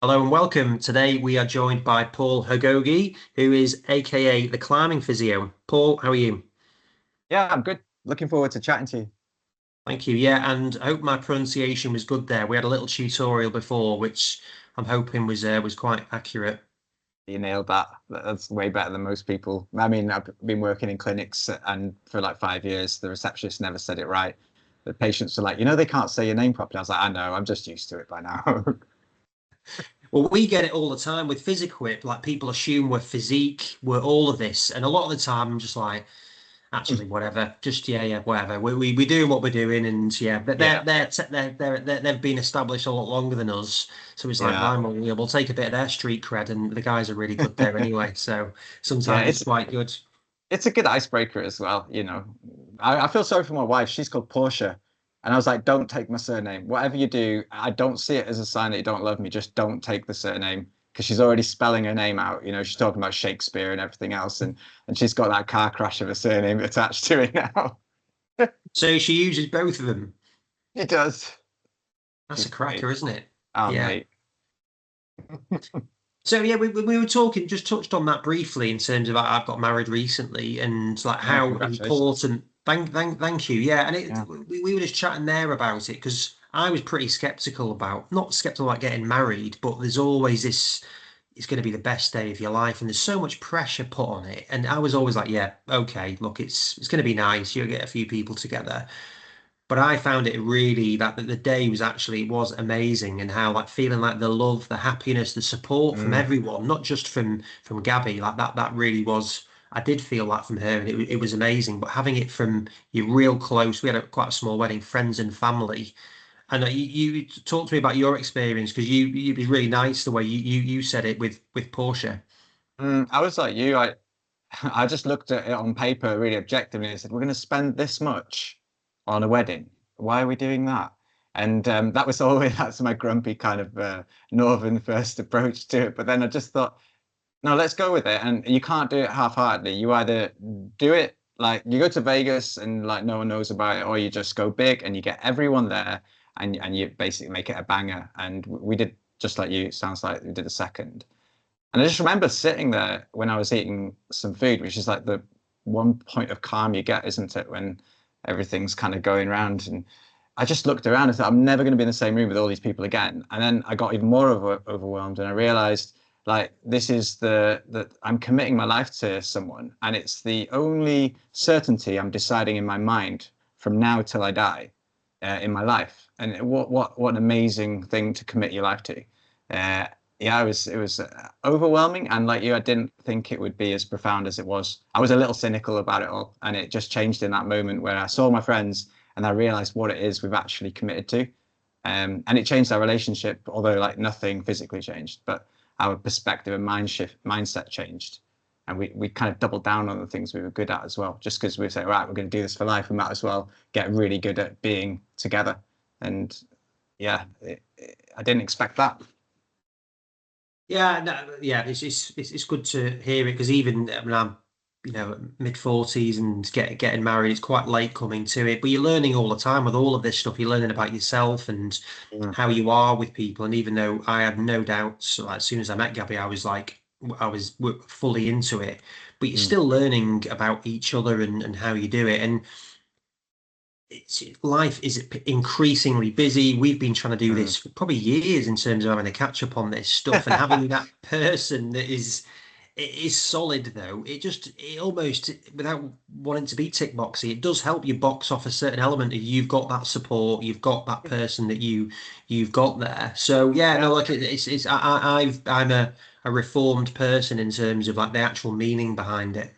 Hello and welcome. Today we are joined by Paul Houghoughi, who is AKA the climbing physio. Paul, how are you? Yeah, I'm good. Looking forward to chatting to you. Thank you. Yeah, and I hope my pronunciation was good there. We had a little tutorial before, which I'm hoping was quite accurate. You nailed that. That's way better than most people. I mean, I've been working in clinics and for like 5 years, the receptionist never said it right. The patients are like, they can't say your name properly. I was like, I know, I'm just used to it by now. Well, we get it all the time with Physiquip. Like people assume we're physique, we're all of this, and a lot of the time I'm just like, actually, whatever. Just yeah, whatever. We do what we're doing, and yeah, but Yeah, they've been established a lot longer than us. So it's like, yeah. fine, we'll take a bit of their street cred, and the guys are really good there anyway. So Yeah, sometimes it's quite good. it's a good icebreaker as well. I feel sorry for my wife. She's called Portia. And I was like, don't take my surname. Whatever you do, I don't see it as a sign that you don't love me. Just don't take the surname because she's already spelling her name out. She's talking about Shakespeare and everything else. And she's got that car crash of a surname attached to it now. So she uses both of them. She does. That's She's a great. cracker, isn't it? Oh, Yeah. mate. So yeah, we were talking, just touched on that briefly in terms of I've got married recently and like Oh, how congratulations. important. Thank you. Yeah, and Yeah. we were just chatting there about it because I was pretty skeptical about not skeptical about getting married, but there's always this. It's going to be the best day of your life, and there's so much pressure put on it. And I was always like, yeah, okay, look, it's going to be nice. You'll get a few people together. But I found it really that the day was actually it was amazing and how like feeling like the love, the happiness, the support from Mm. everyone, not just from Gabby, like that really was. I did feel that from her, and it was amazing. But having it from your real close, we had quite a small wedding, friends and family. And you talked to me about your experience because you it was really nice the way you said it with Portia. I was like you. I just looked at it on paper really objectively and said, we're going to spend this much on a wedding. Why are we doing that? And that was always that's my grumpy kind of northern first approach to it. But then I just thought, no, let's go with it. And you can't do it half-heartedly. You either do it like you go to Vegas and like no one knows about it, or you just go big and you get everyone there and you basically make it a banger. And we did just like you. It sounds like we did a second. And I just remember sitting there when I was eating some food, which is like the one point of calm you get, isn't it, when everything's kind of going around. And I just looked around and thought, I'm never going to be in the same room with all these people again. And then I got even more overwhelmed, and I realized like this is that I'm committing my life to someone, and it's the only certainty I'm deciding in my mind from now till I die in my life. And what an amazing thing to commit your life to. Uh, yeah, it was overwhelming, and like you, I didn't think it would be as profound as it was. I was a little cynical about it all, and it just changed in that moment where I saw my friends and I realized what it is we've actually committed to. And it changed our relationship, although like nothing physically changed, but our perspective and mindset changed. And we kind of doubled down on the things we were good at as well, just because we say, right, we're going to do this for life. We might as well get really good at being together. And yeah, I didn't expect that. Yeah, no, yeah, it's good to hear it because even I mean, I'm mid 40s and getting married, it's quite late coming to it. But you're learning all the time with all of this stuff. You're learning about yourself and Mm, how you are with people. And even though I had no doubts, like, as soon as I met Gabby, I was like I was fully into it. But you're mm, still learning about each other and how you do it. And life is increasingly busy. We've been trying to do mm. this for probably years in terms of having a catch up on this stuff and having that person that is it is solid though. It almost without wanting to be tick boxy, it does help you box off a certain element of you've got that support, you've got that person that you've got there. So yeah, no, Yeah. like it's I'm a reformed person in terms of like the actual meaning behind it.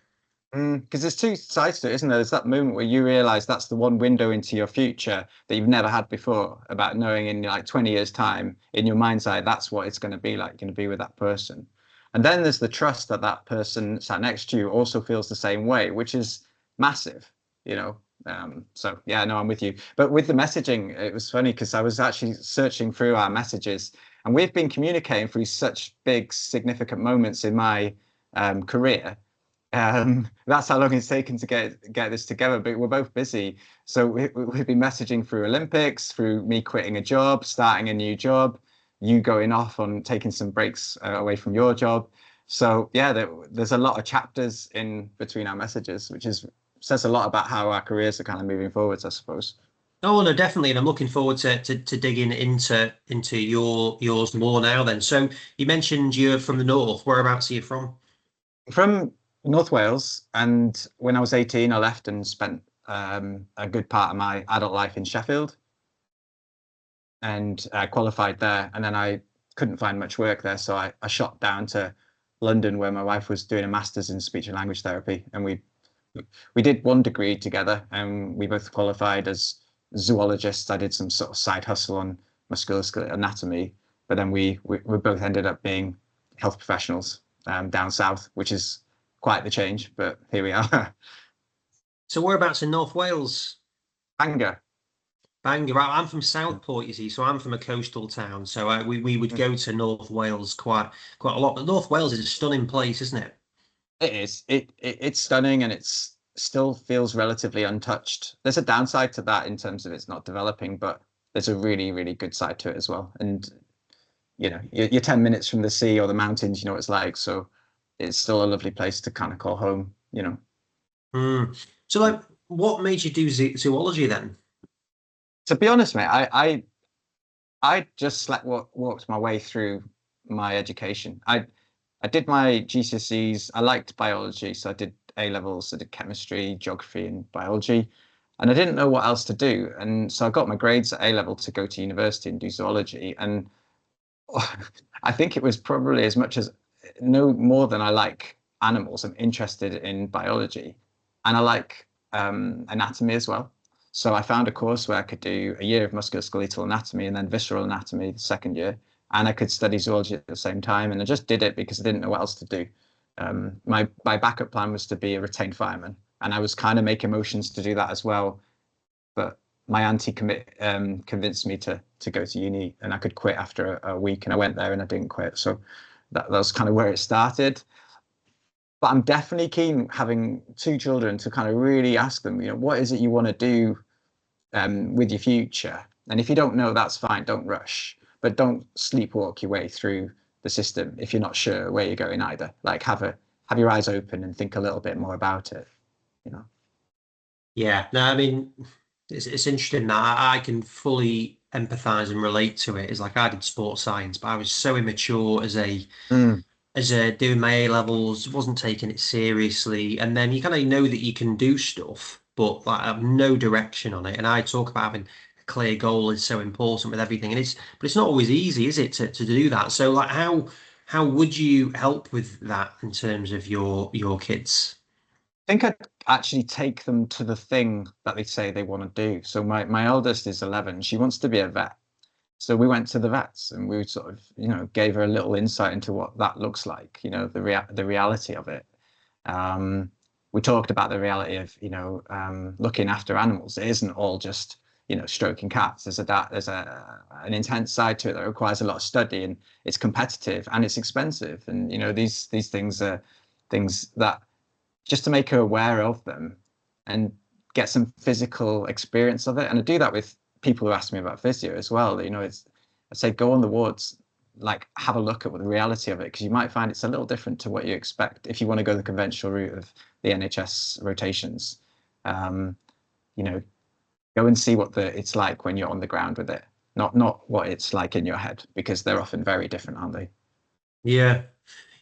Because there's two sides to it, isn't there? There's that moment where you realize that's the one window into your future that you've never had before, about knowing in like 20 years' time, in your mind's eye, that's what it's going to be like, going to be with that person. And then there's the trust that that person sat next to you also feels the same way, which is massive, you know. So yeah, no, I'm with you. But with the messaging, it was funny because I was actually searching through our messages, and we've been communicating through such big, significant moments in my career. That's how long it's taken to get this together. But we're both busy, so we've been messaging through Olympics, through me quitting a job, starting a new job, you going off on taking some breaks away from your job. So yeah, there's a lot of chapters in between our messages, which is says a lot about how our careers are kind of moving forwards, I suppose. Oh no, definitely, and I'm looking forward to digging into yours more now. Then, so you mentioned you're from the north. Whereabouts are you from? From North Wales, and when I was 18, I left and spent a good part of my adult life in Sheffield, and I qualified there. And then I couldn't find much work there, so I shot down to London, where my wife was doing a master's in speech and language therapy, and we did one degree together, and we both qualified as zoologists. I did some sort of side hustle on musculoskeletal anatomy, but then we both ended up being health professionals down south, which is quite the change. But here we are. So whereabouts in North Wales? Bangor. Bangor. I'm from Southport, you see, so I'm from a coastal town. So we would go to North Wales quite a lot. But North Wales is a stunning place, isn't it? It is. It's stunning, and it's still feels relatively untouched. There's a downside to that in terms of it's not developing, but there's a really, really good side to it as well. And you're 10 minutes from the sea or the mountains, you know what it's like. So it's still a lovely place to kind of call home. Mm. So like, what made you do zoology then? To be honest, mate, I just walked my way through my education. I did my GCSEs. I liked biology, so I did A levels. I did chemistry, geography, and biology, and I didn't know what else to do. And so I got my grades at A level to go to university and do zoology. And I think it was probably as much as no more than I like animals. I'm interested in biology, and I like anatomy as well. So I found a course where I could do a year of musculoskeletal anatomy and then visceral anatomy the second year, and I could study zoology at the same time. And I just did it because I didn't know what else to do. My backup plan was to be a retained fireman, and I was kind of making motions to do that as well. But my auntie convinced me to go to uni, and I could quit after a week, and I went there and I didn't quit. So that was kind of where it started. But I'm definitely keen, having two children, to kind of really ask them, what is it you want to do with your future? And if you don't know, that's fine. Don't rush, but don't sleepwalk your way through the system if you're not sure where you're going either. Like have your eyes open and think a little bit more about it. You know. Yeah, no, I mean, it's interesting that I can fully empathize and relate to it. It's like I did sports science, but I was so immature Mm, as a doing my A levels, wasn't taking it seriously, and then you kind of know that you can do stuff, but like I have no direction on it. And I talk about having a clear goal is so important with everything, and it's not always easy, is it, to do that? So like how would you help with that in terms of your kids? I think I'd actually take them to the thing that they say they want to do. So my eldest is 11. She wants to be a vet. So we went to the vets, and we sort of, gave her a little insight into what that looks like, the reality of it. Um, we talked about the reality of, looking after animals. It isn't all just, stroking cats. There's an intense side to it that requires a lot of study, and it's competitive and it's expensive. And, these things are things that, just to make her aware of them and get some physical experience of it. And I do that with people who ask me about physio as well. I say go on the wards, like have a look at what the reality of it, because you might find it's a little different to what you expect if you want to go the conventional route of the NHS rotations. Um, you know, Go and see what it's like when you're on the ground with it, not what it's like in your head, because they're often very different, aren't they? Yeah.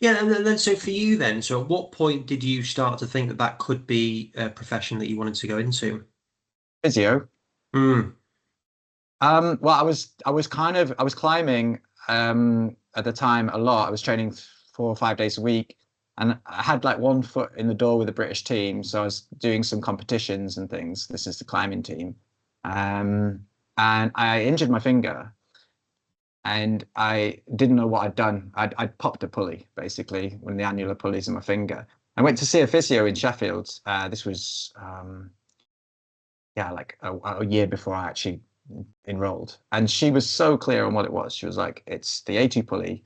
Yeah, and then so for you then, so at what point did you start to think that that could be a profession that you wanted to go into? Physio. Hmm. Well, I was climbing at the time a lot. I was training 4 or 5 days a week, and I had like one foot in the door with the British team. So I was doing some competitions and things. This is the climbing team, um, and I injured my finger, and I didn't know what I'd done. I'd popped a pulley, basically, one of the annular pulleys in my finger. I went to see a physio in Sheffield. This was yeah, like a year before I actually enrolled. And she was so clear on what it was. She was like, it's the A2 pulley.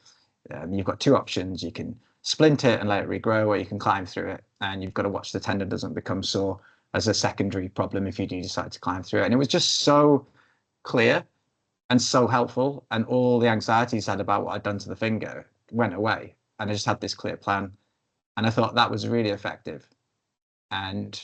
You've got two options. You can splint it and let it regrow, or you can climb through it. And you've got to watch the tendon doesn't become sore as a secondary problem if you do decide to climb through it. And it was just so clear. and so helpful. And all the anxieties I had about what I'd done to the finger went away. And I just had this clear plan. And I thought that was really effective. And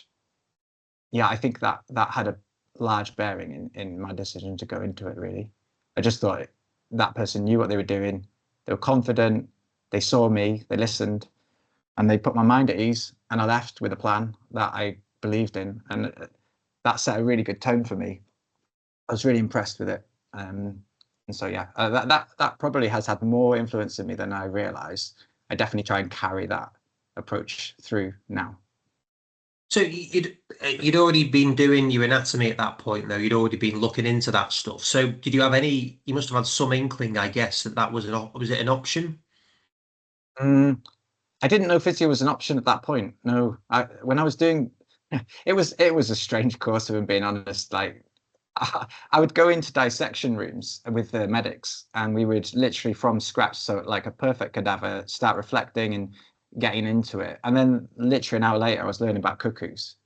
yeah, I think that that had a large bearing in my decision to go into it, really. I just thought that person knew what they were doing. They were confident. They saw me. They listened, and they put my mind at ease. And I left with a plan that I believed in, and that set a really good tone for me. I was really impressed with it. And so yeah, that probably has had more influence in me than I realized. I definitely try and carry that approach through now. So you'd already been doing your anatomy at that point, though. You'd already been looking into that stuff. So did you have any? You must have had some inkling, I guess, that that was was it an option? Mm, I didn't know physio was an option at that point. No, when I was doing, it was a strange course, if I'm being honest. Like I would go into dissection rooms with the medics, and we would literally from scratch, so like a perfect cadaver, start reflecting and getting into it. And then literally an hour later, I was learning about cuckoos.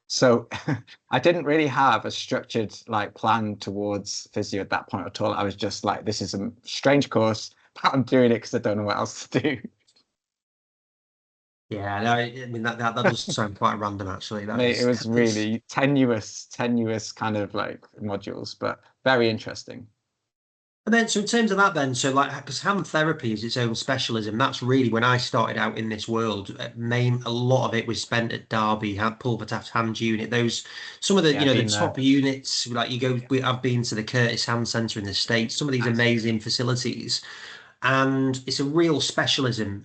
So I didn't really have a structured like plan towards physio at that point at all. I was just like, this is a strange course, but I'm doing it because I don't know what else to do. Yeah, no, I mean that does sound quite random, actually. That Mate, it is. was really tenuous kind of like modules, but very interesting. And then, so in terms of that, then, so like, because hand therapy is its own specialism. That's really when I started out in this world. A lot of it was spent at Derby, had Pulvertaft Hand Unit. Those, some of the, Yeah, I've the been there. top units, like you go. I've been to the Curtis Hand Centre in the States. Some of these Nice. amazing facilities, and it's a real specialism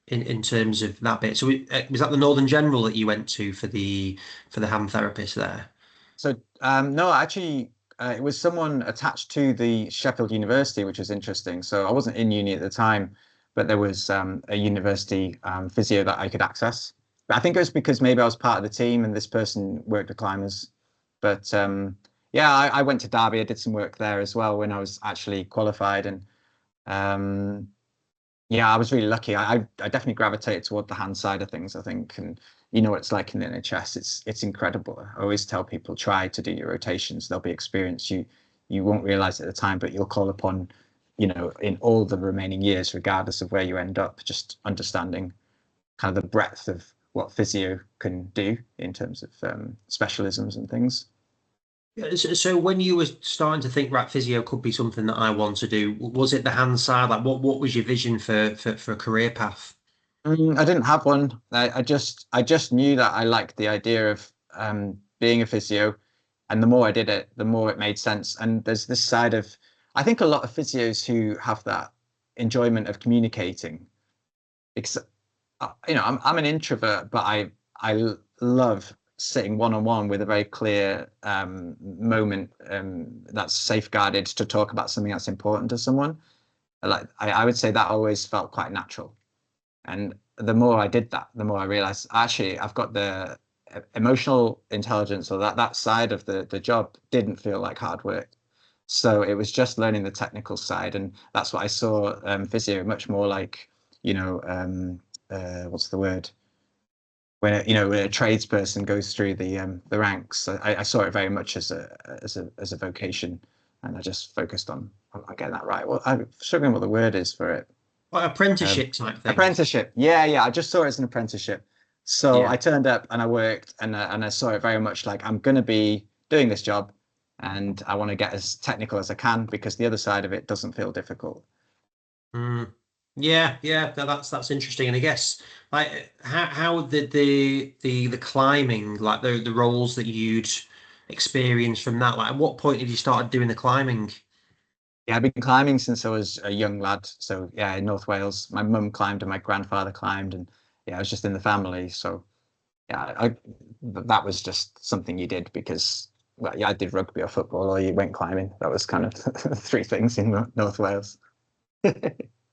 in terms of that bit. So, was that the Northern General that you went to for the hand therapist there? So no, actually, it was someone attached to the Sheffield University, which was interesting. So I wasn't in uni at the time, but there was a university physio that I could access. But I think it was because maybe I was part of the team and this person worked with climbers. But yeah, I went to Derby. I did some work there as well when I was actually qualified, and um, yeah, I was really lucky. I definitely gravitated toward the hand side of things, I think. And you know what it's like in the NHS. It's incredible. I always tell people try to do your rotations. There'll be experience you won't realize at the time, but you'll call upon, in all the remaining years, regardless of where you end up, just understanding kind of the breadth of what physio can do in terms of specialisms and things. Yeah, so when you were starting to think, right, physio could be something that I want to do, was it the hand side? Like, what was your vision for a career path? I didn't have one. I just knew that I liked the idea of being a physio, and the more I did it, the more it made sense. And there's this side of, I think a lot of physios who have that enjoyment of communicating, because I'm an introvert, but I love sitting one on one with a very clear moment that's safeguarded to talk about something that's important to someone. Like I would say that always felt quite natural. And the more I did that, the more I realized actually I've got the emotional intelligence, or that side of the job didn't feel like hard work. So it was just learning the technical side, and that's what I saw physio much more like, what's the word? When a tradesperson goes through the ranks. I saw it very much as a vocation, and I just focused on getting that right. Well, I'm struggling what the word is for it. Like Um, apprenticeship type thing. Apprenticeship. Yeah. I just saw it as an apprenticeship. So Yeah. I turned up and I worked, and I saw it very much like I'm going to be doing this job, and I want to get as technical as I can because the other side of it doesn't feel difficult. Mm. Yeah. That's interesting. And I guess like how did the climbing, like the roles that you'd experienced from that, like at what point did you start doing the climbing? Yeah, I've been climbing since I was a young lad. So yeah, in North Wales, my mum climbed and my grandfather climbed, and yeah, I was just in the family. So yeah, that was just something you did because, well, yeah, I did rugby or football or you went climbing. That was kind of three things in North Wales.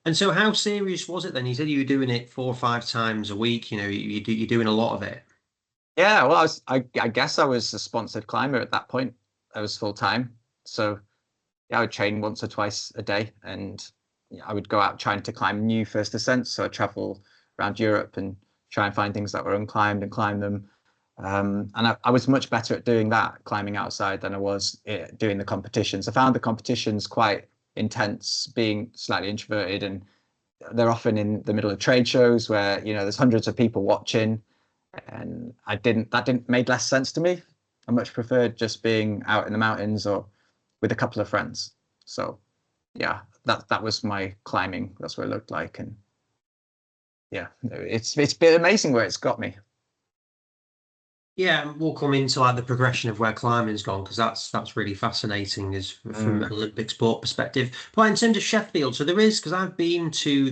And so how serious was it then? You said you were doing it 4 or 5 times a week, you're doing a lot of it. Yeah, well, I guess I was a sponsored climber at that point. I was full time. So yeah, I would train once or twice a day, and yeah, I would go out trying to climb new first ascents. So I'd travel around Europe and try and find things that were unclimbed and climb them. And I was much better at doing that, climbing outside, than I was doing the competitions. I found the competitions quite intense, being slightly introverted, and they're often in the middle of trade shows where, there's hundreds of people watching, and that didn't made less sense to me. I much preferred just being out in the mountains or with a couple of friends. So yeah, that was my climbing. That's what it looked like, and yeah, it's been amazing where it's got me. Yeah, we'll come into like the progression of where climbing's gone because that's really fascinating as from Mm. an Olympic sport perspective. But in terms of Sheffield, so there is because I've been to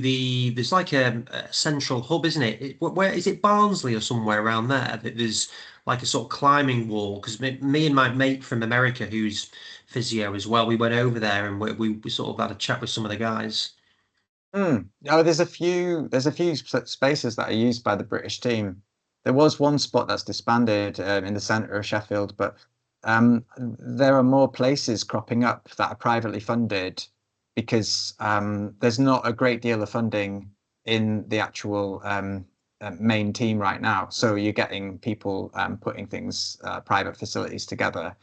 there's like a central hub, isn't it? Where is it, Barnsley or somewhere around there that there's like a sort of climbing wall? Because me and my mate from America, who's physio as well, we went over there and we sort of had a chat with some of the guys. Oh, there's a few spaces that are used by the British team. There was one spot that's disbanded in the centre of Sheffield, but there are more places cropping up that are privately funded because there's not a great deal of funding in the actual main team right now. So you're getting people putting things, private facilities together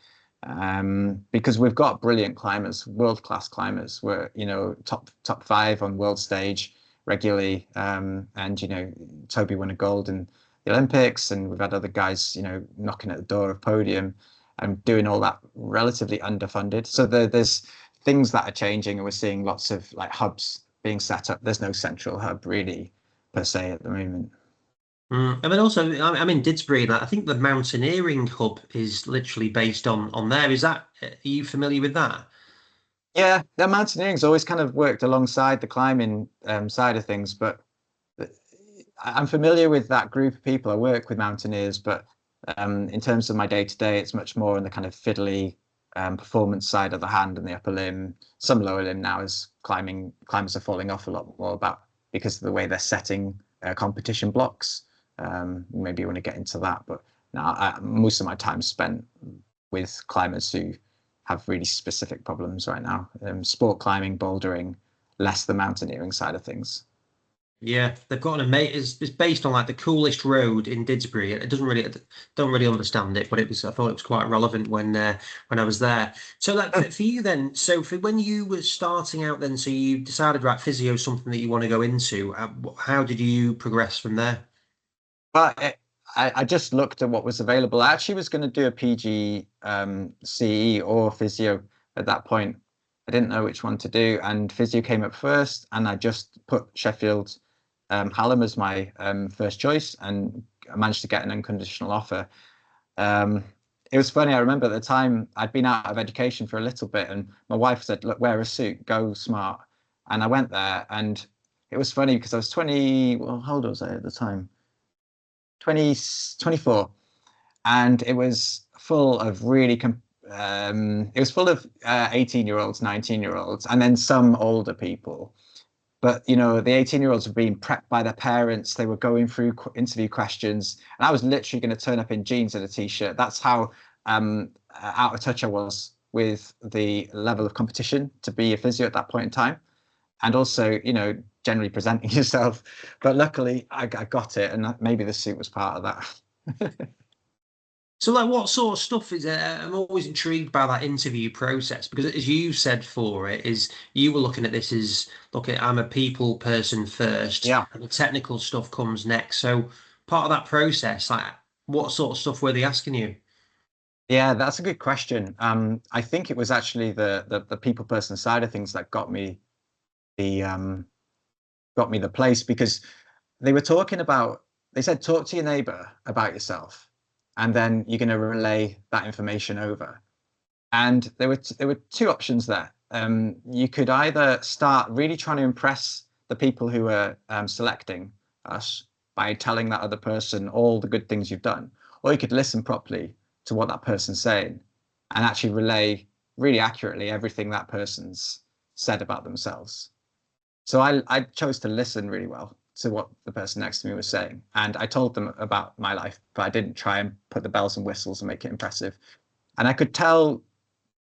because we've got brilliant climbers, world-class climbers. We're, top five on world stage regularly, and Toby won a gold in the Olympics, and we've had other guys, knocking at the door of podium and doing all that relatively underfunded. So there's things that are changing, and we're seeing lots of like hubs being set up. There's no central hub really per se at the moment. And then also, I'm in Didsbury, and I think the mountaineering hub is literally based on there. Is that, are you familiar with that? Yeah, the mountaineering's always kind of worked alongside the climbing side of things, but I'm familiar with that group of people. I work with mountaineers, but in terms of my day to day, it's much more on the kind of fiddly performance side of the hand and the upper limb. Some lower limb now is climbers are falling off a lot more about because of the way they're setting competition blocks. Maybe you want to get into that, but now most of my time spent with climbers who have really specific problems right now. Sport climbing, bouldering, less the mountaineering side of things. Yeah, they've got an amazing. It's based on like the coolest road in Didsbury. It doesn't really, I don't really understand it, but it was. I thought it was quite relevant when I was there. So, like for you then, so for when you were starting out, then, so you decided right, physio is something that you want to go into. How did you progress from there? But I just looked at what was available. I actually was going to do a PG CE or physio at that point. I didn't know which one to do, and physio came up first, and I just put Sheffield Hallam as my first choice, and I managed to get an unconditional offer. Um, it was funny. I remember at the time I'd been out of education for a little bit, and my wife said, "Look, wear a suit, go smart." And I went there, and it was funny because I was 20. Well, how old was I at the time? 20, 24, and it was full of it was full of 18-year-olds, 19-year-olds, and then some older people. But the 18-year-olds were being prepped by their parents. They were going through interview questions, and I was literally going to turn up in jeans and a t-shirt. That's how out of touch I was with the level of competition to be a physio at that point in time, and also generally presenting yourself. But luckily I got it, and maybe the suit was part of that. So, like, what sort of stuff is it? I'm always intrigued by that interview process because, as you said for it, is you were looking at this as, look, I'm a people person first, Yeah. and the technical stuff comes next. So, part of that process, like, what sort of stuff were they asking you? Yeah, that's a good question. I think it was actually the people person side of things that the got me the place because they were talking about, they said, talk to your neighbor about yourself, and then you're going to relay that information over. And there were two options there. You could either start really trying to impress the people who are selecting us by telling that other person all the good things you've done, or you could listen properly to what that person's saying and actually relay really accurately everything that person's said about themselves. So I chose to listen really well to what the person next to me was saying. And I told them about my life, but I didn't try and put the bells and whistles and make it impressive. And I could tell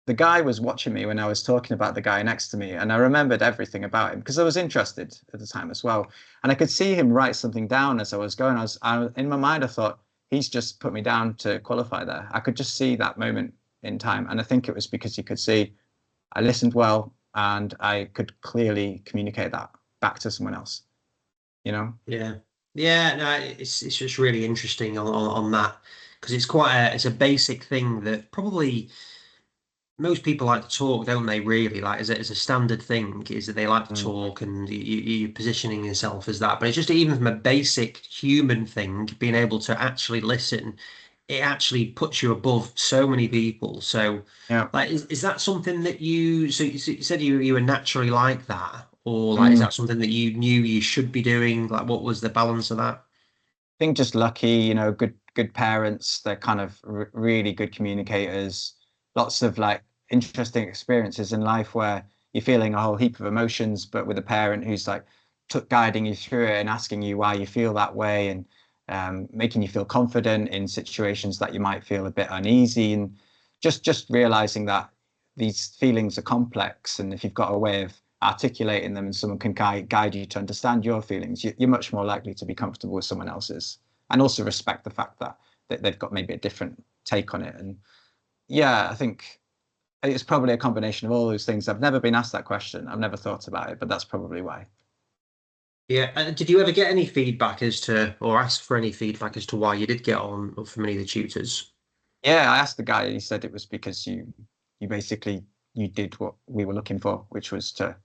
the guy was watching me when I was talking about the guy next to me. And I remembered everything about him because I was interested at the time as well. And I could see him write something down as I was going. In my mind, I thought, he's just put me down to qualify there. I could just see that moment in time. And I think it was because he could see I listened well and I could clearly communicate that back to someone else, you know? Yeah. Yeah, no, it's just really interesting on that because it's quite it's a basic thing that probably most people like to talk, don't they? Really, like as a standard thing is that they like to Mm, talk, and you're positioning yourself as that. But it's just even from a basic human thing, being able to actually listen, it actually puts you above so many people. So, yeah. like, is that something that you? So you said you were naturally like that, or like is Mm. that something that you knew you should be doing? Like, what was the balance of that? Think just lucky, good parents. They're kind of really good communicators. Lots of like interesting experiences in life where you're feeling a whole heap of emotions, but with a parent who's like guiding you through it and asking you why you feel that way and making you feel confident in situations that you might feel a bit uneasy and just realizing that these feelings are complex and if you've got a way of articulating them and someone can guide you to understand your feelings, you're much more likely to be comfortable with someone else's and also respect the fact that they've got maybe a different take on it. And yeah, I think it's probably a combination of all those things. I've never been asked that question. I've never thought about it, but that's probably why. Yeah. Did you ever get any feedback as to, or ask for any feedback as to why you did get on from any of the tutors? Yeah, I asked the guy, he said it was because you basically you did what we were looking for, which was to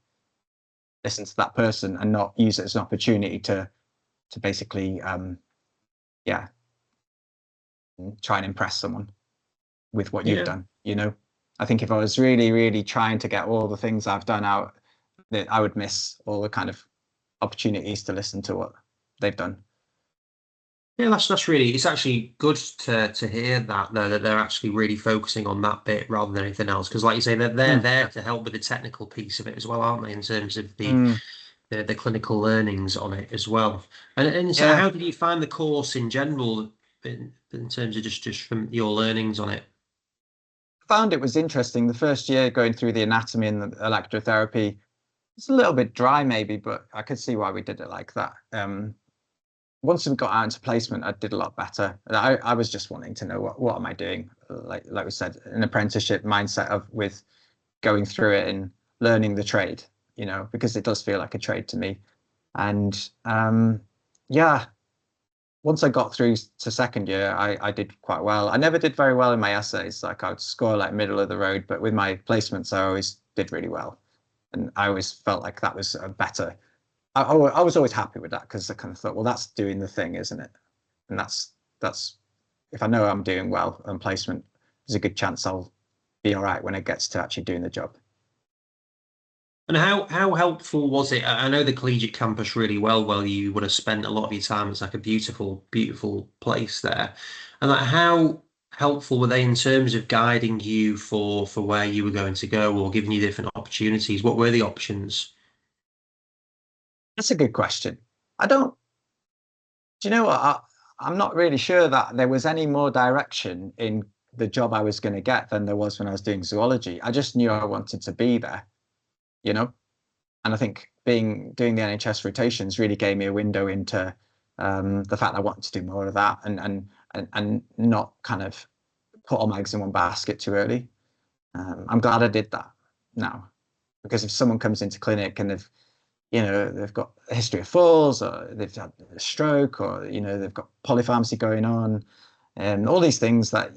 listen to that person and not use it as an opportunity to basically yeah, try and impress someone with what you've Yeah. done. I think if I was really, really trying to get all the things I've done out, that I would miss all the kind of opportunities to listen to what they've done. Yeah, that's really it's actually good to hear that though that they're actually really focusing on that bit rather than anything else. Because like you say, they're Mm, there to help with the technical piece of it as well, aren't they, in terms of mm, the clinical learnings on it as well. And so yeah, how did you find the course in general in terms of just from your learnings on it? I found it was interesting. The first year going through the anatomy and the electrotherapy, it's a little bit dry maybe, but I could see why we did it like that. Once we got out into placement, I did a lot better. I was just wanting to know what am I doing? Like we said, an apprenticeship mindset of with going through it and learning the trade, because it does feel like a trade to me. And yeah, once I got through to second year, I did quite well. I never did very well in my essays. Like I would score like middle of the road, but with my placements, I always did really well. And I always felt like that was a better. I was always happy with that because I kind of thought, well, that's doing the thing, isn't it? And that's if I know I'm doing well on placement, there's a good chance I'll be all right when it gets to actually doing the job. And how helpful was it? I know the collegiate campus really well. Well, you would have spent a lot of your time. It's like a beautiful, beautiful place there. And like, how helpful were they in terms of guiding you for where you were going to go or giving you different opportunities? What were the options? That's a good question. I don't. Do you know what? I'm not really sure that there was any more direction in the job I was going to get than there was when I was doing zoology. I just knew I wanted to be there, you know. And I think doing the NHS rotations really gave me a window into the fact I wanted to do more of that and not kind of put all my eggs in one basket too early. I'm glad I did that now because if someone comes into clinic and they've got a history of falls or they've had a stroke or they've got polypharmacy going on and all these things that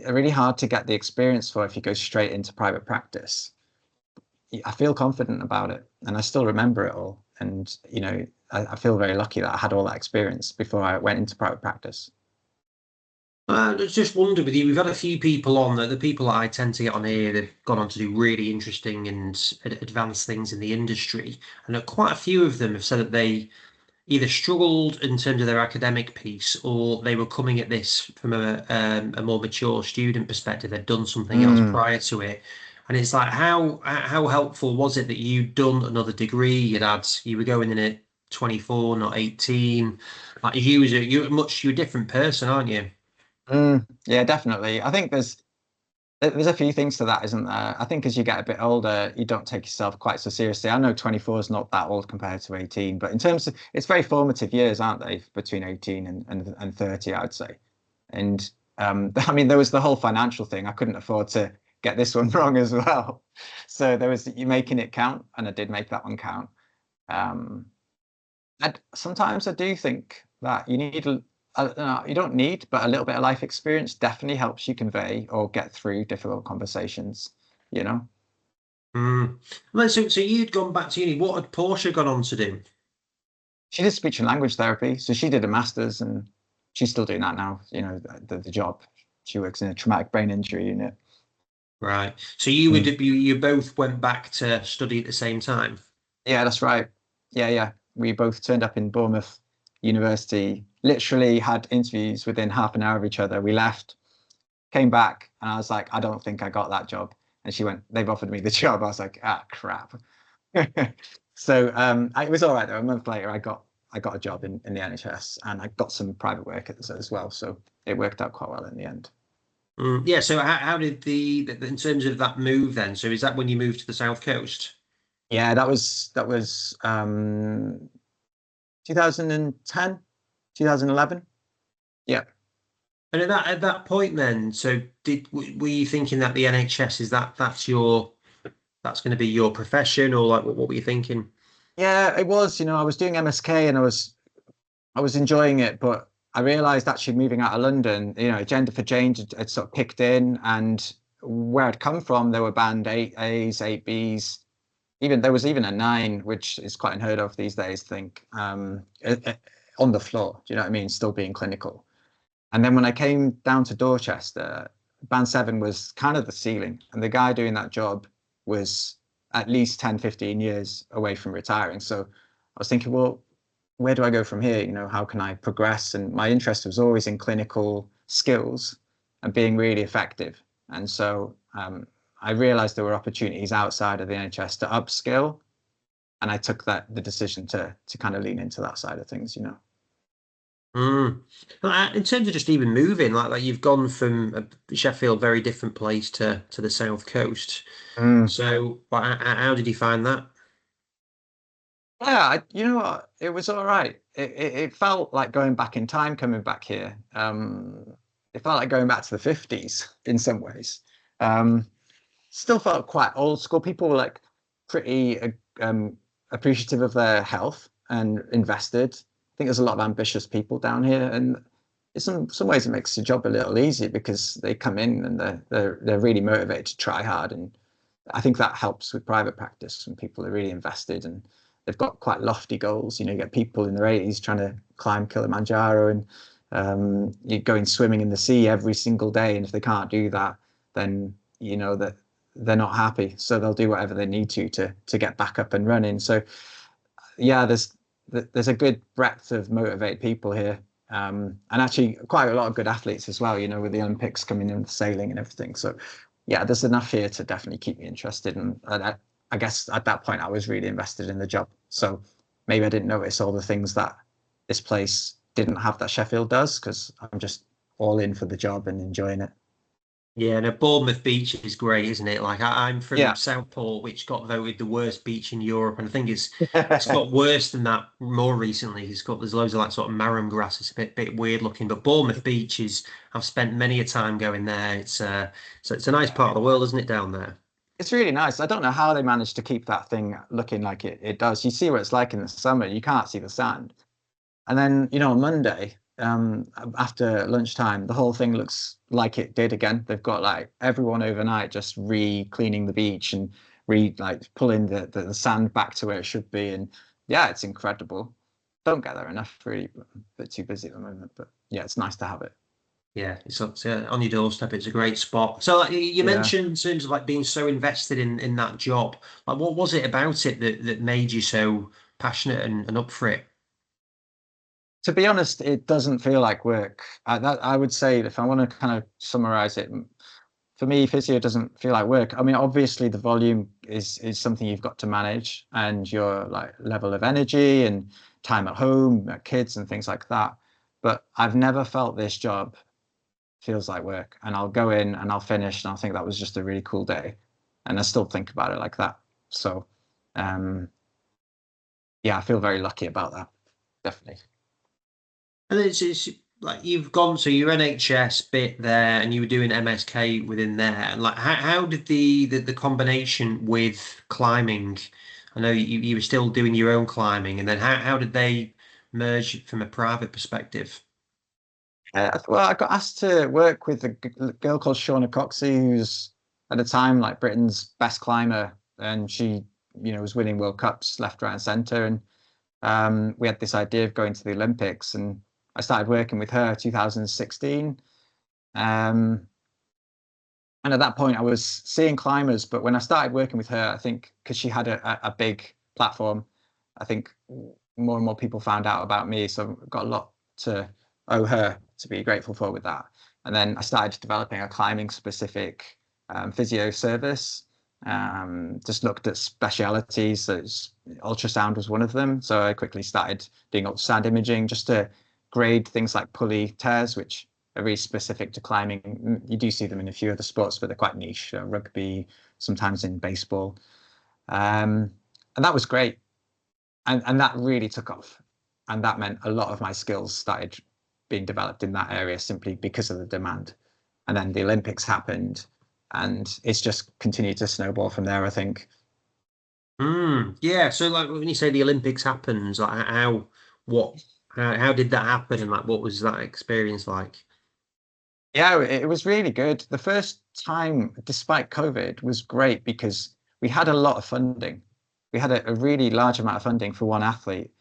are really hard to get the experience for if you go straight into private practice. I feel confident about it and I still remember it all. And, I feel very lucky that I had all that experience before I went into private practice. I just wondered with you, we've had a few people on, the people that I tend to get on here, they've gone on to do really interesting and advanced things in the industry. And quite a few of them have said that they either struggled in terms of their academic piece or they were coming at this from a more mature student perspective. They'd done something else Mm, prior to it. And it's like, how helpful was it that you'd done another degree? You were going in at 24, not 18. Like you're a different person, aren't you? yeah, definitely. I think there's a few things to that, isn't there? I think as you get a bit older, you don't take yourself quite so seriously. I know 24 is not that old compared to 18, but in terms of it's very formative years, aren't they? Between 18 and 30, I'd say. And I mean, there was the whole financial thing. I couldn't afford to get this one wrong as well. So there was you making it count, and I did make that one count. Um, and sometimes I do think that you need you don't need, but a little bit of life experience definitely helps you convey or get through difficult conversations, you know? Mm. Well, so you'd gone back to uni. What had Portia gone on to do? She did speech and language therapy, so she did a master's and she's still doing that now, you know, the job. She works in a traumatic brain injury unit. Right. So you would Mm. you both went back to study at the same time. Yeah, that's right. Yeah, yeah. We both turned up in Bournemouth University, literally had interviews within half an hour of each other. We left, came back, and I was like, I don't think I got that job. And she went, they've offered me the job. I was like, ah, crap. So it was all right though. A month later, I got a job in the NHS, and I got some private work as well. So it worked out quite well in the end. Mm. Yeah. So how did in terms of that move then? So is that when you moved to the South Coast? Yeah, that was 2010, 2011. Yeah. And at that point then, so were you thinking that the NHS is that's going to be your profession, or like what were you thinking? Yeah, it was. You know, I was doing MSK and I was enjoying it, but I realized actually moving out of London, you know, Agenda for Change had sort of kicked in, and where I'd come from, there were band 8As, 8Bs, even there was even a 9, which is quite unheard of these days, I think, on the floor. Do you know what I mean? Still being clinical. And then when I came down to Dorchester, band 7 was kind of the ceiling, and the guy doing that job was at least 10, 15 years away from retiring. So I was thinking, well, where do I go from here? You know, how can I progress? And my interest was always in clinical skills and being really effective. And so I realized there were opportunities outside of the NHS to upskill, and I took the decision to kind of lean into that side of things, you know. Mm. In terms of just even moving, like you've gone from Sheffield, very different place to the South Coast. Mm. So, how did you find that? Yeah, you know what? It was all right. It felt like going back in time coming back here. It felt like going back to the 50s in some ways. Um, Still felt quite old school. People were like pretty appreciative of their health and invested. I think there's a lot of ambitious people down here, and in some ways it makes the job a little easier because they come in and they're really motivated to try hard, and I think that helps with private practice when people are really invested and they've got quite lofty goals. You know, you get people in their 80s trying to climb Kilimanjaro, and you're going swimming in the sea every single day, and if they can't do that, then you know that they're not happy, so they'll do whatever they need to get back up and running. So yeah, there's a good breadth of motivated people here, and actually quite a lot of good athletes as well. You know, with the Olympics coming in with sailing and everything. So yeah, there's enough here to definitely keep me interested. And I guess at that point I was really invested in the job. So maybe I didn't notice all the things that this place didn't have that Sheffield does, because I'm just all in for the job and enjoying it. Yeah, no, Bournemouth Beach is great, isn't it? Like I'm from Yeah. Southport, which got voted the worst beach in Europe, and I think it's got worse than that more recently. There's loads of like sort of marram grass. It's a bit weird looking, but Bournemouth Beach is. I've spent many a time going there. It's a nice part of the world, isn't it, down there? It's really nice. I don't know how they managed to keep that thing looking like it does. You see what it's like in the summer, you can't see the sand. And then, you know, on Monday, after lunchtime, the whole thing looks like it did again. They've got like everyone overnight just re-cleaning the beach and like pulling the sand back to where it should be. And yeah, it's incredible. Don't get there enough, really, but a bit too busy at the moment. But yeah, it's nice to have it. Yeah, on your doorstep. It's a great spot. So, like, you Yeah. mentioned in terms of like being so invested in that job. Like, what was it about it that made you so passionate and up for it? To be honest, it doesn't feel like work. I would say if I want to kind of summarize it, for me, physio doesn't feel like work. I mean, obviously the volume is something you've got to manage, and your like level of energy and time at home, kids and things like that. But I've never felt this job feels like work. And I'll go in and I'll finish and I'll think that was just a really cool day. And I still think about it like that. So um yeah, I feel very lucky about that. Definitely. And it's like you've gone so your NHS bit there, and you were doing MSK within there. And like, how did the combination with climbing? I know you were still doing your own climbing, and then how did they merge from a private perspective? Well, I got asked to work with a girl called Shauna Coxey, who's at the time like Britain's best climber, and she, was winning World Cups left, right, and centre. And we had this idea of going to the Olympics, and I started working with her 2016. Um, and at that point, I was seeing climbers, but when I started working with her, I think because she had a big platform, I think more and more people found out about me. So I've got a lot to owe her to be grateful for with that. And then I started developing a climbing specific physio service. Just looked at specialities. So ultrasound was one of them. So I quickly started doing ultrasound imaging just to grade things like pulley tears, which are really specific to climbing. You do see them in a few other sports, but they're quite niche. Rugby, sometimes in baseball. And that was great. And that really took off. And that meant a lot of my skills started being developed in that area simply because of the demand. And then the Olympics happened, and it's just continued to snowball from there, I think. Yeah. So like when you say the Olympics happens, like what, how did that happen, and like what was that experience like? Yeah, it was really good. The first time, despite COVID, was great because we had a lot of funding. We had a really large amount of funding for one athlete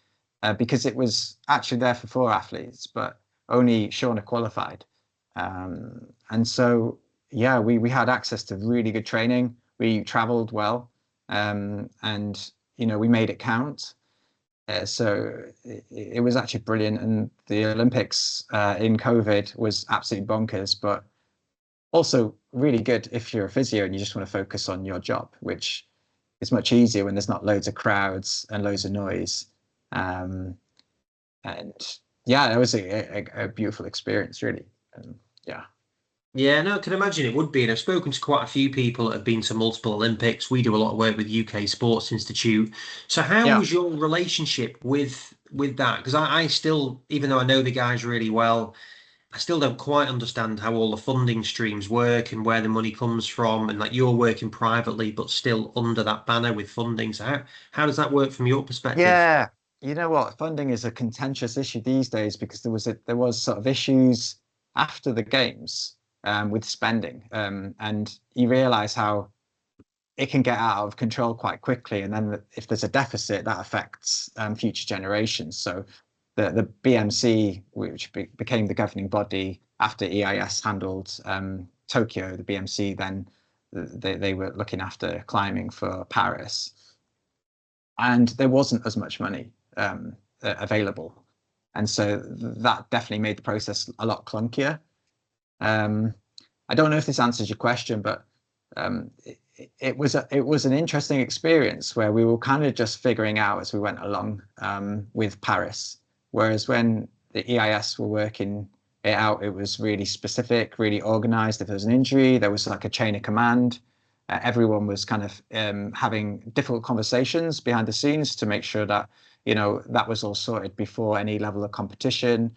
because it was actually there for four athletes, but only Shauna qualified. And so, yeah, we had access to really good training. We traveled well, and we made it count. So it was actually brilliant, and the Olympics in COVID was absolutely bonkers, but also really good if you're a physio and you just want to focus on your job, which is much easier when there's not loads of crowds and loads of noise. Um, and yeah, it was a beautiful experience, really. Yeah. Yeah, no, I can imagine it would be. And I've spoken to quite a few people that have been to multiple Olympics. We do a lot of work with UK Sports Institute. So how Yeah. was your relationship with that? Because I still, even though I know the guys really well, I still don't quite understand how all the funding streams work and where the money comes from. And like you're working privately, but still under that banner with funding. So how does that work from your perspective? Yeah. You know what? Funding is a contentious issue these days because there was sort of issues after the games with spending, and you realise how it can get out of control quite quickly, and then if there's a deficit, that affects future generations. So the BMC, which became the governing body after EIS handled Tokyo, the BMC then they were looking after climbing for Paris, and there wasn't as much money available. And so that definitely made the process a lot clunkier. Um, I don't know if this answers your question, but it was an interesting experience where we were kind of just figuring out as we went along with Paris. Whereas when the EIS were working it out, it was really specific, really organized. If there was an injury, there was like a chain of command. Everyone was kind of having difficult conversations behind the scenes to make sure that that was all sorted before any level of competition,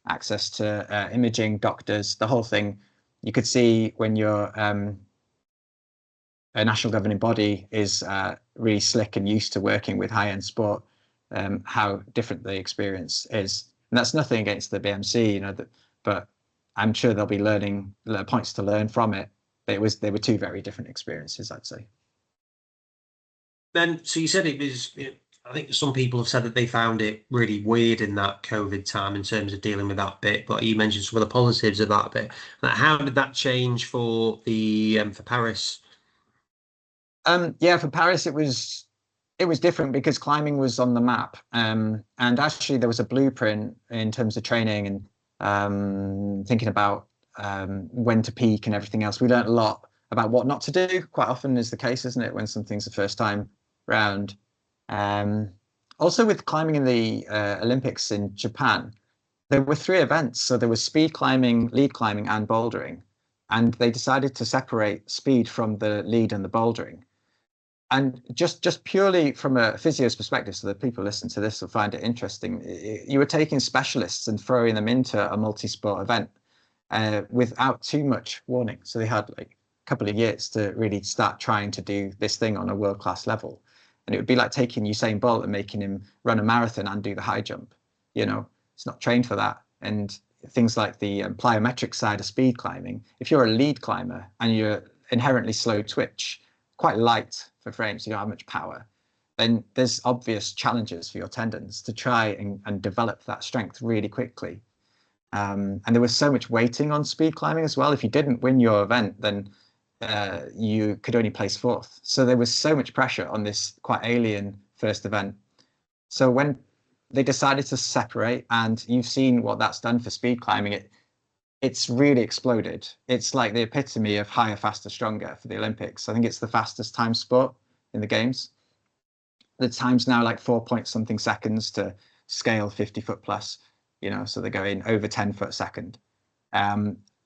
access to imaging, doctors, the whole thing. You could see when you're a national governing body is really slick and used to working with high-end sport, how different the experience is. And that's nothing against the BMC, but I'm sure there'll be learning points to learn from it. But they were two very different experiences, I'd say. Then, so you said I think some people have said that they found it really weird in that COVID time in terms of dealing with that bit, but you mentioned some of the positives of that bit. Like, how did that change for the for Paris? Yeah, for Paris it was different because climbing was on the map, and actually there was a blueprint in terms of training and thinking about when to peak and everything else. We learned a lot about what not to do. Quite often is the case, isn't it, when something's the first time round. Um, Also with climbing in the Olympics in Japan, there were three events. So there was speed climbing, lead climbing, and bouldering, and they decided to separate speed from the lead and the bouldering. And just purely from a physio's perspective, so that people listen to this will find it interesting. You were taking specialists and throwing them into a multi-sport event without too much warning. So they had like a couple of years to really start trying to do this thing on a world-class level. And it would be like taking Usain Bolt and making him run a marathon and do the high jump. You know, it's not trained for that. And things like the plyometric side of speed climbing, if you're a lead climber and you're inherently slow twitch, quite light for frames, you don't have much power, then there's obvious challenges for your tendons to try and develop that strength really quickly. And there was so much waiting on speed climbing as well. If you didn't win your event, then you could only place fourth. So there was so much pressure on this quite alien first event. So when they decided to separate, and you've seen what that's done for speed climbing, it's really exploded. It's like the epitome of higher, faster, stronger for the Olympics. I think it's the fastest time sport in the games. The time's now like 4 point something seconds to scale 50 foot plus, you know, so they're going over 10 foot a second.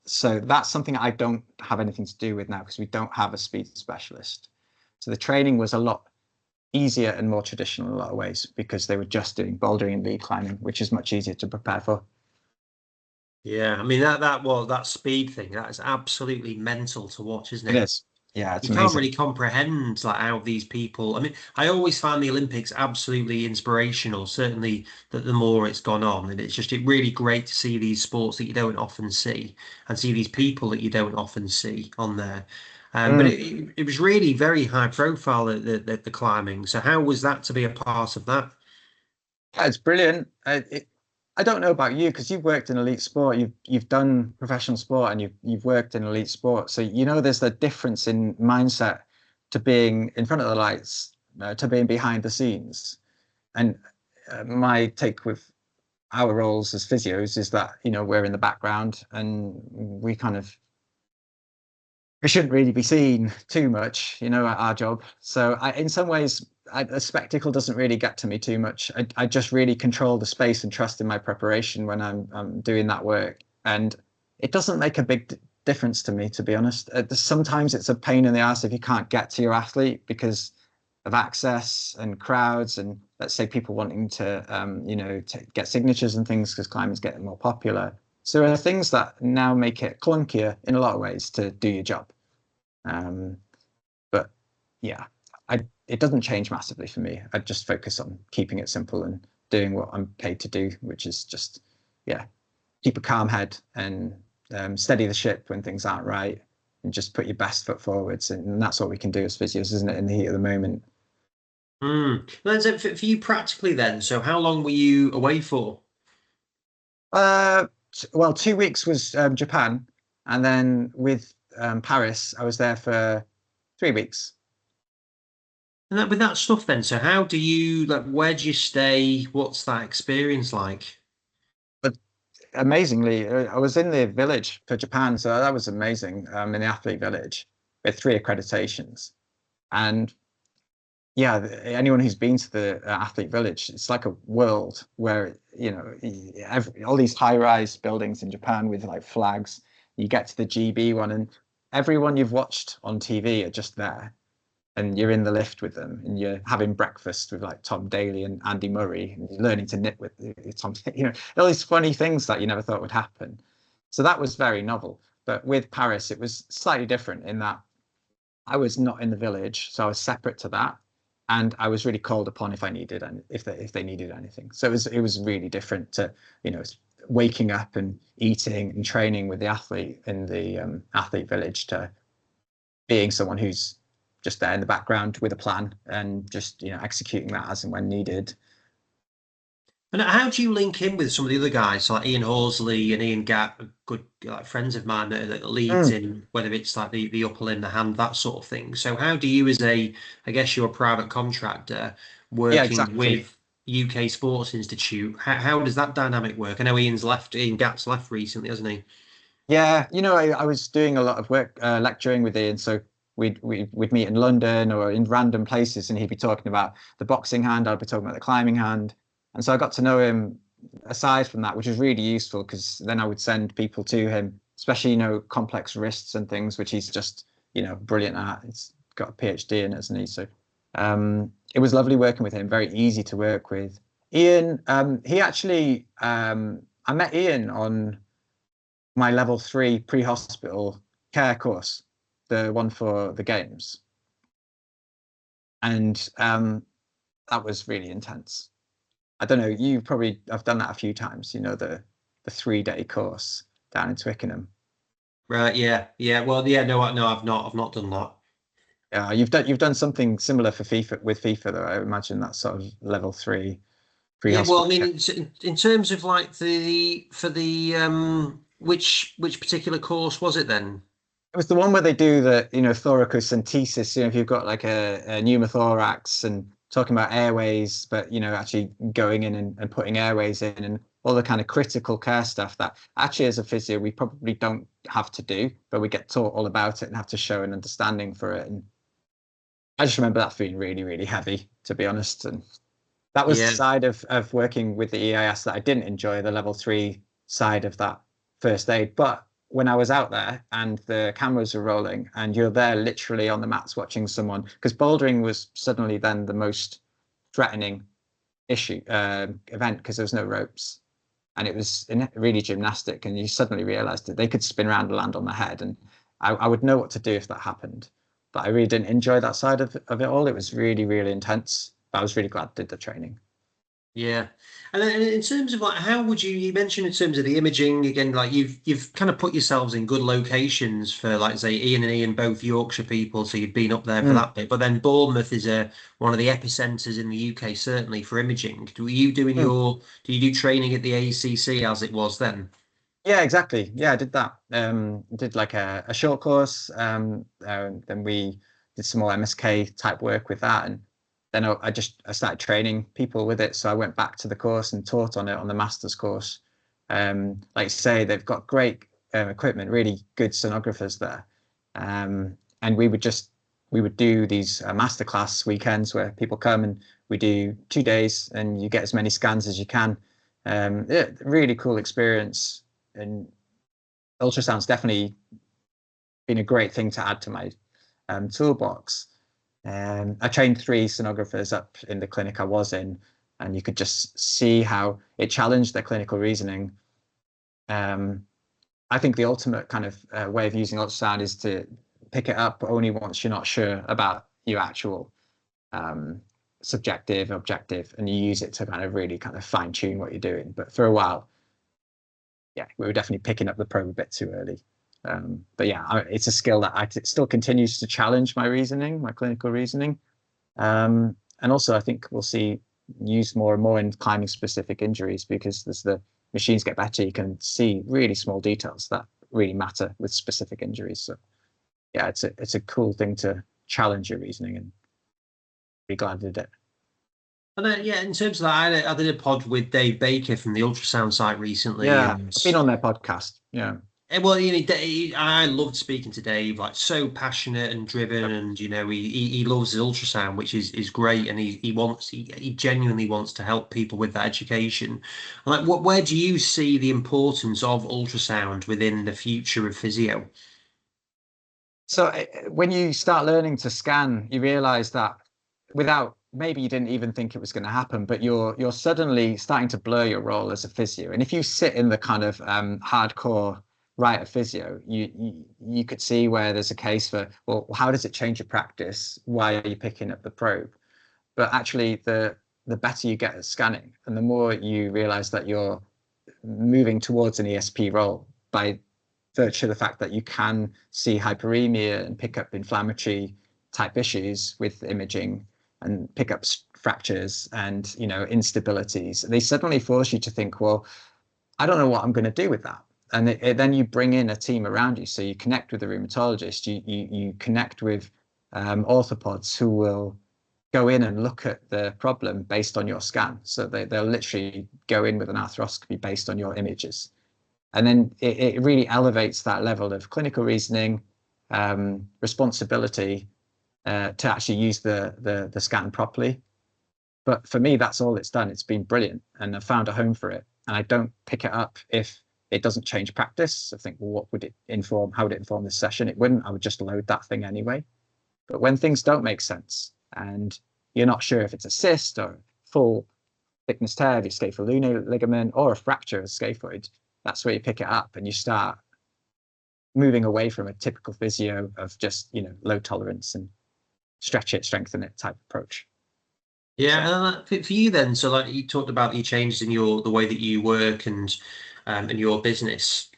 So that's something I don't have anything to do with now because we don't have a speed specialist. So the training was a lot easier and more traditional in a lot of ways because they were just doing bouldering and lead climbing, which is much easier to prepare for. Yeah, I mean that speed thing, that is absolutely mental to watch, isn't It it? is. Yeah, it's You can't amazing. really comprehend like how these people. I mean, I always find the Olympics absolutely inspirational. Certainly, that the more it's gone on, and it's really great to see these sports that you don't often see, and see these people that you don't often see on there. But Mm. it was really very high profile the climbing. So how was that to be a part of that? Yeah, it's brilliant. I don't know about you because you've worked in elite sport, you've done professional sport, and you've worked in elite sport. So you know there's a difference in mindset to being in front of the lights, to being behind the scenes. And my take with our roles as physios is that we're in the background and we shouldn't really be seen too much, at our job. So in some ways, a spectacle doesn't really get to me too much. I just really control the space and trust in my preparation when I'm doing that work. And it doesn't make a big difference to me, to be honest. Sometimes it's a pain in the ass if you can't get to your athlete because of access and crowds and let's say people wanting to get signatures and things because climbing's getting more popular. So there are things that now make it clunkier in a lot of ways to do your job. Um, but yeah, it doesn't change massively for me. I just focus on keeping it simple and doing what I'm paid to do, which is just, yeah, keep a calm head and steady the ship when things aren't right and just put your best foot forwards. And that's what we can do as physios, isn't it, in the heat of the moment? So for you practically then, so how long were you away for? Uh, well, 2 weeks was Japan, and then with Paris, I was there for 3 weeks. And with that stuff then, so how do you like where do you stay? What's that experience like? But amazingly, I was in the village for Japan, so that was amazing. In the athlete village with 3 accreditations, and yeah, anyone who's been to the athlete village, it's like a world where all these high-rise buildings in Japan with like flags. You get to the GB one, and everyone you've watched on TV are just there, and you're in the lift with them, and you're having breakfast with like Tom Daly and Andy Murray, and you're learning to knit with Tom. All these funny things that you never thought would happen. So that was very novel. But with Paris, it was slightly different in that I was not in the village, so I was separate to that, and I was really called upon if I needed and if they needed anything. So it was really different to waking up and eating and training with the athlete in the athlete village to being someone who's just there in the background with a plan and just executing that as and when needed. And how do you link in with some of the other guys, so like Ian Horsley and Ian Gatt, good like friends of mine that leads Mm. in, whether it's like the upper limb, the hand, that sort of thing. So how do you, as I guess you're a private contractor Yeah, working exactly. with UK Sports Institute, how does that dynamic work? I know Ian Gatt's left recently, hasn't he? Yeah, I was doing a lot of work lecturing with Ian, so we'd meet in London or in random places, and he'd be talking about the boxing hand, I'd be talking about the climbing hand, and so I got to know him aside from that, which was really useful because then I would send people to him, especially complex wrists and things, which he's just brilliant at. He's got a PhD in it, hasn't he? So It was lovely working with him, very easy to work with. Ian, he actually, I met Ian on my level 3 pre-hospital care course, the one for the games. And that was really intense. I don't know, you probably have done that a few times, the 3-day course down in Twickenham. Right, yeah, yeah. Well, yeah, no, I've not done that. You've done something similar for FIFA with FIFA though. I imagine that's sort of level 3 Yeah, well, I pre-hospital mean, care. in terms of like the for the which particular course was it then? It was the one where they do the, thoracocentesis, if you've got like a pneumothorax and talking about airways, but, actually going in and putting airways in and all the kind of critical care stuff that actually as a physio, we probably don't have to do, but we get taught all about it and have to show an understanding for it. And I just remember that feeling really, really heavy, to be honest. And that was the Yeah, side of working with the EAS that I didn't enjoy, the level 3 side of that first aid. But when I was out there and the cameras were rolling and you're there literally on the mats watching someone, because bouldering was suddenly then the most threatening issue event because there was no ropes and it was really gymnastic, and you suddenly realized that they could spin around and land on their head, and I would know what to do if that happened. But I really didn't enjoy that side of it all. It was really, really intense. But I was really glad I did the training. yeah. And then in terms of like, how would you mentioned in terms of the imaging again, like you've kind of put yourselves in good locations for like say Ian and Ian, both Yorkshire people, so you've been up there for Mm. that bit. But then Bournemouth is one of the epicenters in the UK, certainly for imaging. Were you doing Mm. do you do training at the ACC as it was then? Yeah, exactly. Yeah, I did that. Did like a short course. Then we did some more MSK type work with that, and then I started training people with it. So I went back to the course and taught on it on the master's course. Like you say, they've got great equipment, really good sonographers there. And we would do these masterclass weekends where people come and we do 2 days, and you get as many scans as you can. Yeah, really cool experience, and ultrasound's definitely been a great thing to add to my toolbox. I trained 3 sonographers up in the clinic I was in, and you could just see how it challenged their clinical reasoning. Um, I think the ultimate kind of way of using ultrasound is to pick it up only once you're not sure about your actual um, subjective, objective, and you use it to kind of really kind of fine tune what you're doing. But for a while, yeah, we were definitely picking up the probe a bit too early. But yeah, it's a skill that it still continues to challenge my reasoning, my clinical reasoning. And also, I think we'll see used more and more in climbing specific injuries because as the machines get better, you can see really small details that really matter with specific injuries. So yeah, it's a cool thing to challenge your reasoning, and be glad I did it. And then, yeah, in terms of that, I did a pod with Dave Baker from the ultrasound site recently, Yeah, and I've been on their podcast. Yeah. well, I loved speaking to Dave, like so passionate and driven, and he loves his ultrasound, which is great, and he genuinely wants to help people with that education. Like, where do you see the importance of ultrasound within the future of physio? So when you start learning to scan, you realize that without maybe you didn't even think it was going to happen, but you're suddenly starting to blur your role as a physio. And if you sit in the kind of hardcore right of physio, you could see where there's a case for, well, how does it change your practice? Why are you picking up the probe? But actually, the better you get at scanning, and the more you realize that you're moving towards an ESP role by virtue of the fact that you can see hyperemia and pick up inflammatory type issues with imaging and pick up fractures and instabilities, they suddenly force you to think, well, I don't know what I'm going to do with that. And then you bring in a team around you. So you connect with the rheumatologist, you connect with orthopods who will go in and look at the problem based on your scan. So they'll literally go in with an arthroscopy based on your images. And then it really elevates that level of clinical reasoning, responsibility to actually use the scan properly. But for me, that's all it's done. It's been brilliant, and I found a home for it. And I don't pick it up if it doesn't change practice. I think, well, what would it inform? How would it inform this session? It wouldn't. I would just load that thing anyway. But when things don't make sense, and you're not sure if it's a cyst or full thickness tear of your scaphoulnar ligament or a fracture of the scaphoid, that's where you pick it up and you start moving away from a typical physio of just, low tolerance and stretch it, strengthen it type approach. Yeah, So, and for you then, so like you talked about your changes in the way that you work and your business.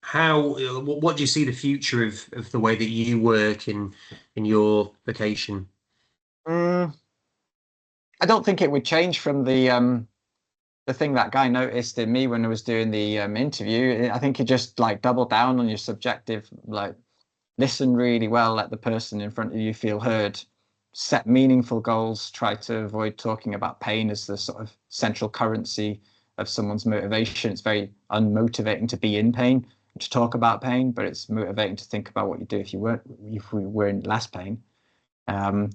How what do you see the future of the way that you work in your vocation? I don't think it would change from the thing that guy noticed in me when I was doing the interview. I think you just like double down on your subjective, like listen really well, let the person in front of you feel heard, set meaningful goals, try to avoid talking about pain as the sort of central currency of someone's motivation. It's very unmotivating to be in pain, to talk about pain, but it's motivating to think about what you do if we were in less pain. Um,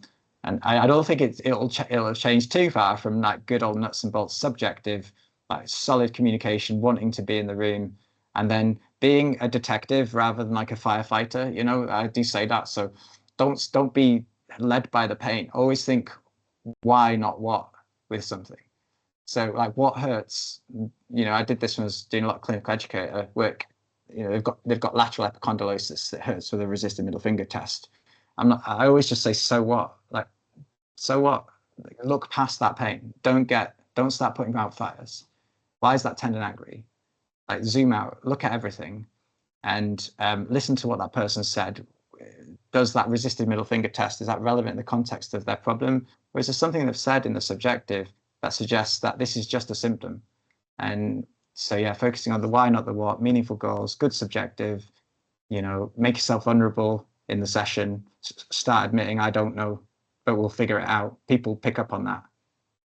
and I don't think it'll change too far from like good old nuts and bolts subjective, like solid communication, wanting to be in the room, and then being a detective rather than like a firefighter. I do say that. So don't be led by the pain. Always think why, not what, with something. So like what hurts. I did this when I was doing a lot of clinical educator work. They've got lateral epicondylosis that hurts with a resisted middle finger test. I always just say, so what? Like, so what? Like, look past that pain. Don't start putting out fires. Why is that tendon angry? Like, zoom out, look at everything, and listen to what that person said. Does that resisted middle finger test, is that relevant in the context of their problem? Or is there something they've said in the subjective that suggests that this is just a symptom? And so, yeah, focusing on the why, not the what, meaningful goals, good subjective, make yourself vulnerable in the session, start admitting, I don't know, but we'll figure it out. People pick up on that.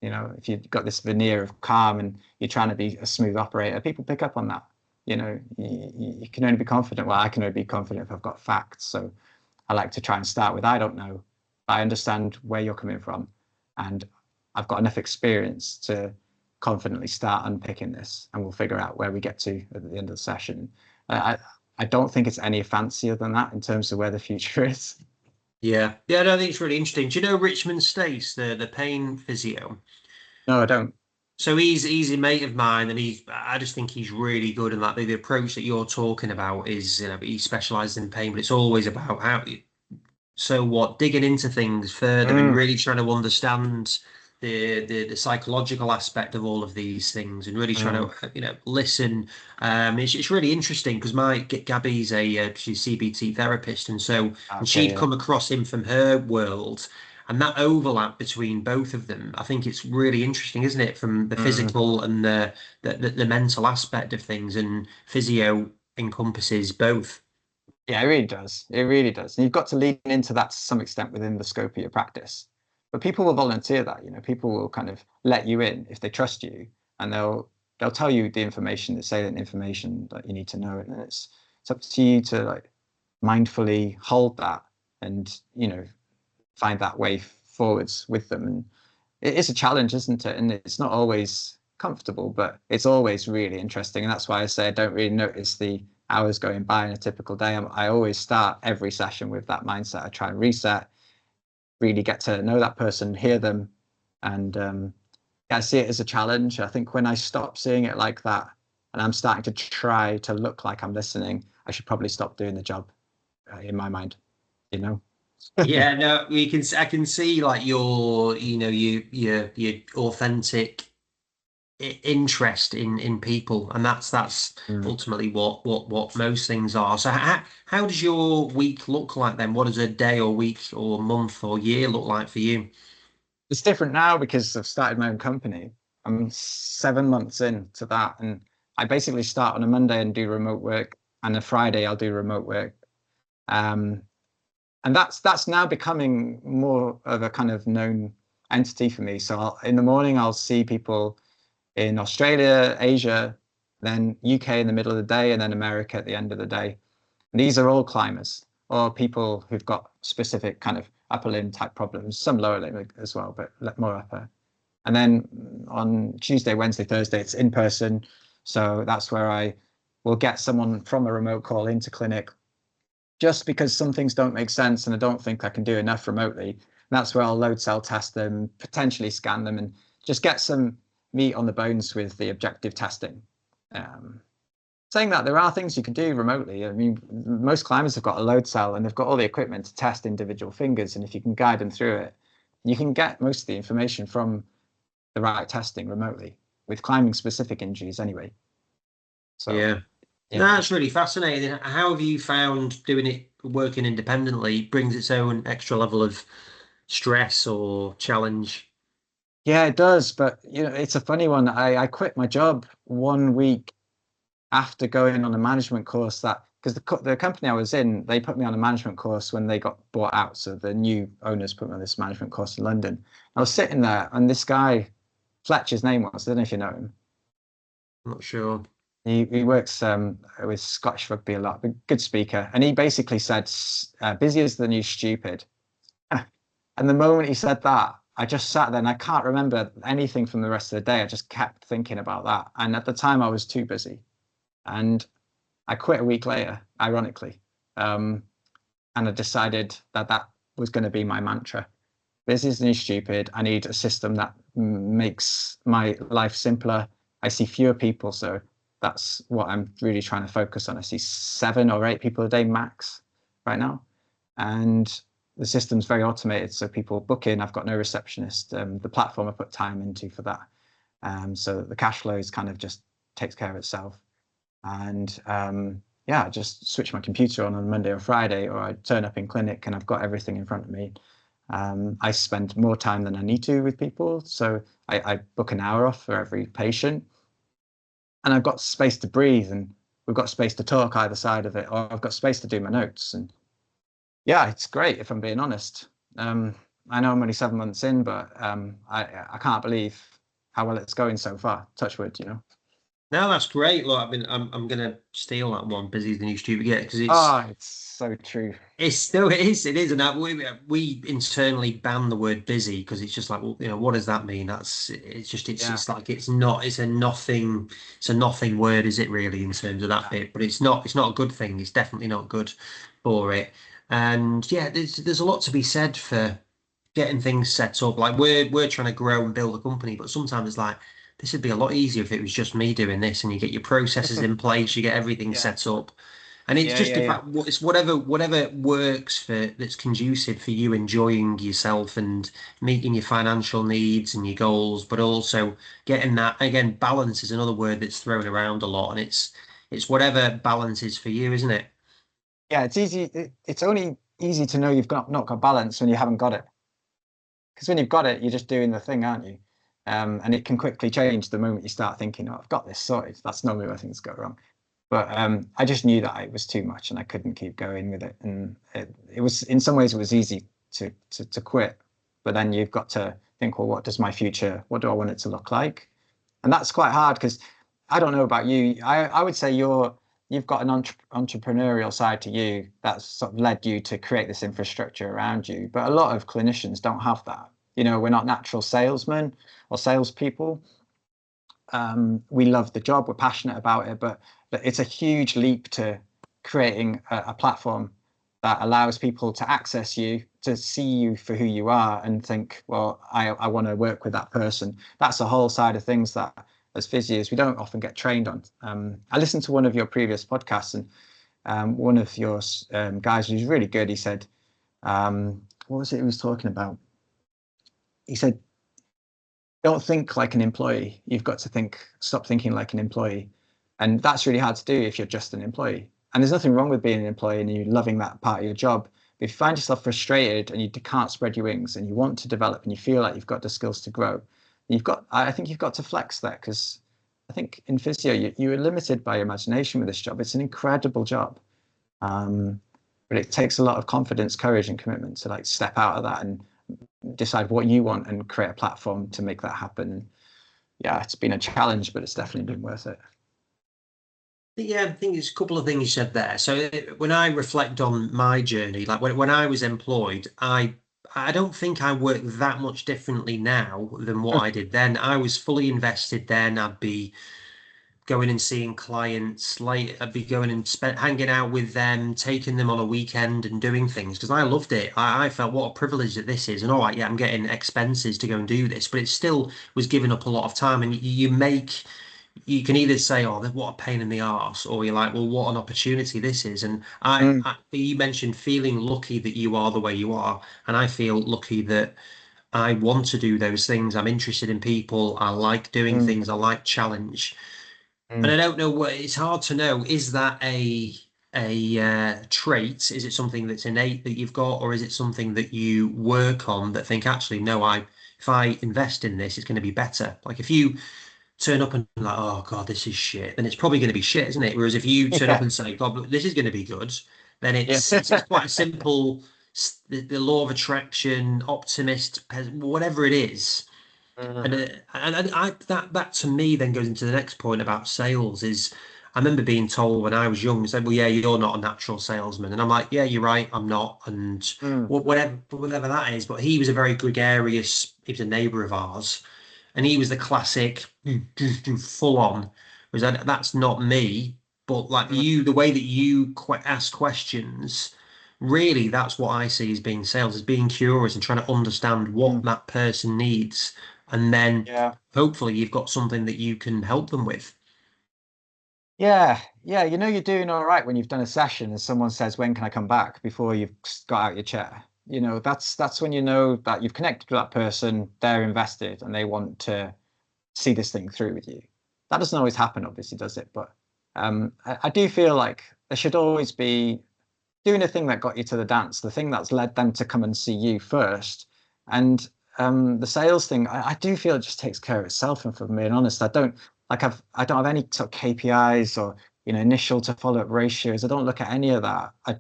If you've got this veneer of calm and you're trying to be a smooth operator, people pick up on that. You can only be confident. Well, I can only be confident if I've got facts. So I like to try and start with, I don't know. I understand where you're coming from. And I've got enough experience to confidently start unpicking this, and we'll figure out where we get to at the end of the session. I don't think it's any fancier than that in terms of where the future is. Yeah, no, I think it's really interesting. Do you know Richmond Stace, the pain physio? No, I don't. So he's a mate of mine, and I just think he's really good. And like the approach that you're talking about is, he specializes in pain, but it's always about so what, digging into things further and Mm, really trying to understand the psychological aspect of all of these things and really trying mm. to listen. It's really interesting because my Gabby's she's CBT therapist, and Okay, she'd yeah. come across him from her world. And that overlap between both of them, I think it's really interesting, isn't it? From the Mm. physical and the mental aspect of things, and physio encompasses both. Yeah, it really does. It really does. And you've got to lean into that to some extent within the scope of your practice. But people will volunteer that, people will kind of let you in if they trust you, and they'll tell you the information, the salient information that you need to know. And it's up to you to like mindfully hold that and, find that way forwards with them. And it is a challenge, isn't it? And it's not always comfortable, but it's always really interesting. And that's why I say I don't really notice the hours going by in a typical day. I always start every session with that mindset. I try and reset, really get to know that person, hear them, and I see it as a challenge. I think when I stop seeing it like that, and I'm starting to try to look like I'm listening, I should probably stop doing the job in my mind. You know? Yeah, no, I can see like your authentic interest in people, and that's Mm. ultimately what most things are. So how does your week look like then? What does a day or week or month or year look like for you? It's different now because I've started my own company. I'm 7 months into that, and I basically start on a Monday and do remote work, and a Friday I'll do remote work. Um, and that's now becoming more of a kind of known entity for me. So in the morning I'll see people in Australia, Asia, then UK in the middle of the day, and then America at the end of the day. And these are all climbers or people who've got specific kind of upper limb type problems, some lower limb as well, but more upper. And then on Tuesday, Wednesday, Thursday, it's in person. So that's where I will get someone from a remote call into clinic just because some things don't make sense and I don't think I can do enough remotely. that's where I'll load cell test them, potentially scan them, and just get some meat on the bones with the objective testing. Saying that, there are things you can do remotely. I mean, most climbers have got a load cell and they've got all the equipment to test individual fingers. And if you can guide them through it, you can get most of the information from the right testing remotely with climbing specific injuries anyway. So, Yeah. No, yeah. that's really fascinating. How have you found doing it, working independently brings its own extra level of stress or challenge? Yeah, it does. But, it's a funny one. I quit my job 1 week after going on a management course because the company I was in, they put me on a management course when they got bought out. So the new owners put me on this management course in London. I was sitting there and this guy, Fletcher's name was, I don't know if you know him. I'm not sure. He works with Scottish rugby a lot, but good speaker. And he basically said, busy is the new stupid. And the moment he said that, I just sat there and I can't remember anything from the rest of the day. I just kept thinking about that. And at the time I was too busy. And I quit a week later, ironically. And I decided that was going to be my mantra. Busy is the new stupid. I need a system that makes my life simpler. I see fewer people, so that's what I'm really trying to focus on. I see 7 or 8 people a day max right now. And the system's very automated, so people book in. I've got no receptionist. The platform I put time into for that. So the cash flow is kind of just takes care of itself. And yeah, I just switch my computer on Monday or Friday, or I turn up in clinic and I've got everything in front of me. I spend more time than I need to with people. So I book an hour off for every patient. And I've got space to breathe and we've got space to talk either side of it, or I've got space to do my notes. And yeah, it's great if I'm being honest. I know I'm only 7 months in, but I can't believe how well it's going so far. Touch wood, No, that's great. Look, I'm gonna steal that one. Busy is the new stupid, yeah, because Ah, it's so true. it's still it is, and we internally ban the word busy because it's just like, well, what does that mean? Yeah. It's like it's a nothing word, is it really, in terms of that bit? But it's not a good thing. It's definitely not good for it. And yeah, there's a lot to be said for getting things set up. Like we're trying to grow and build a company, but sometimes it's like this would be a lot easier if it was just me doing this, and you get your processes in place, you get everything Yeah. set up. And it's Yeah, just yeah, yeah. about it's whatever works for that's conducive for you enjoying yourself and meeting your financial needs and your goals, but also getting that again, balance is another word that's thrown around a lot, and it's whatever balance is for you, isn't it? Yeah, it's easy. It's only easy to know you've not got balance when you haven't got it. Because when you've got it, you're just doing the thing, aren't you? And it can quickly change the moment you start thinking, "Oh, I've got this sorted." That's normally where things go wrong. But I just knew that it was too much, and I couldn't keep going with it. And it was, in some ways, it was easy to quit. But then you've got to think, well, what does my future? What do I want it to look like? And that's quite hard because I don't know about you. I would say you've got an entrepreneurial side to you that's sort of led you to create this infrastructure around you. But a lot of clinicians don't have that. We're not natural salesmen or salespeople. We love the job, we're passionate about it, but it's a huge leap to creating a platform that allows people to access you, to see you for who you are, and think, well, I want to work with that person. That's a whole side of things that, as physios, we don't often get trained on. I listened to one of your previous podcasts, and one of your guys who's really good, he said, what was it he was talking about? He said, don't think like an employee. You've got to stop thinking like an employee. And that's really hard to do if you're just an employee. And there's nothing wrong with being an employee and you loving that part of your job. But if you find yourself frustrated and you can't spread your wings and you want to develop and you feel like you've got the skills to grow, I think you've got to flex that, because I think in physio, you are limited by your imagination with this job. It's an incredible job. But it takes a lot of confidence, courage, and commitment to step out of that and decide what you want and create a platform to make that happen. Yeah, it's been a challenge, but it's definitely been worth it. Yeah, I think there's a couple of things you said there. So when I reflect on my journey, like when I was employed, I don't think I work that much differently now than what I did then. I was fully invested then. I'd be going and seeing clients. Like I'd be going and hanging out with them, taking them on a weekend and doing things because I loved it. I felt what a privilege that this is. And all right, yeah, I'm getting expenses to go and do this, but it still was giving up a lot of time. And you can either say, "Oh, what a pain in the arse," or you're like, "Well, what an opportunity this is." And Mm, you mentioned feeling lucky that you are the way you are, and I feel lucky that I want to do those things. I'm interested in people. I like doing mm, things. I like challenge. And I mm, don't know what it's hard to know. Is that a trait? Is it something that's innate that you've got, or is it something that you work on that think actually, no, I if I invest in this, it's going to be better. Like if you turn up and like, oh God, this is shit, then it's probably going to be shit, isn't it? Whereas if you turn up yeah, and say, God, this is going to be good, then yeah. it's quite a simple the law of attraction, optimist, whatever it is. Mm, And I that to me then goes into the next point about sales is I remember being told when I was young, said, well, yeah, you're not a natural salesman. And I'm like, yeah, you're right, I'm not. And mm, whatever that is. But he was a very gregarious, he was a neighbor of ours. And he was the classic full on. Whereas that's not me. But like mm, you, the way that you ask questions, really, that's what I see as being sales, as being curious and trying to understand what mm. that person needs and then Yeah. hopefully you've got something that you can help them with. Yeah, yeah, you know you're doing all right when you've done a session and someone says, "When can I come back?" before you've got out your chair. You know, that's when you know that you've connected with that person, they're invested, and they want to see this thing through with you. That doesn't always happen, obviously, does it? But I do feel like there should always be doing the thing that got you to the dance, the thing that's led them to come and see you first. And the sales thing, I do feel it just takes care of itself. And for being honest, I don't have any sort of KPIs or initial to follow up ratios. I don't look at any of that. I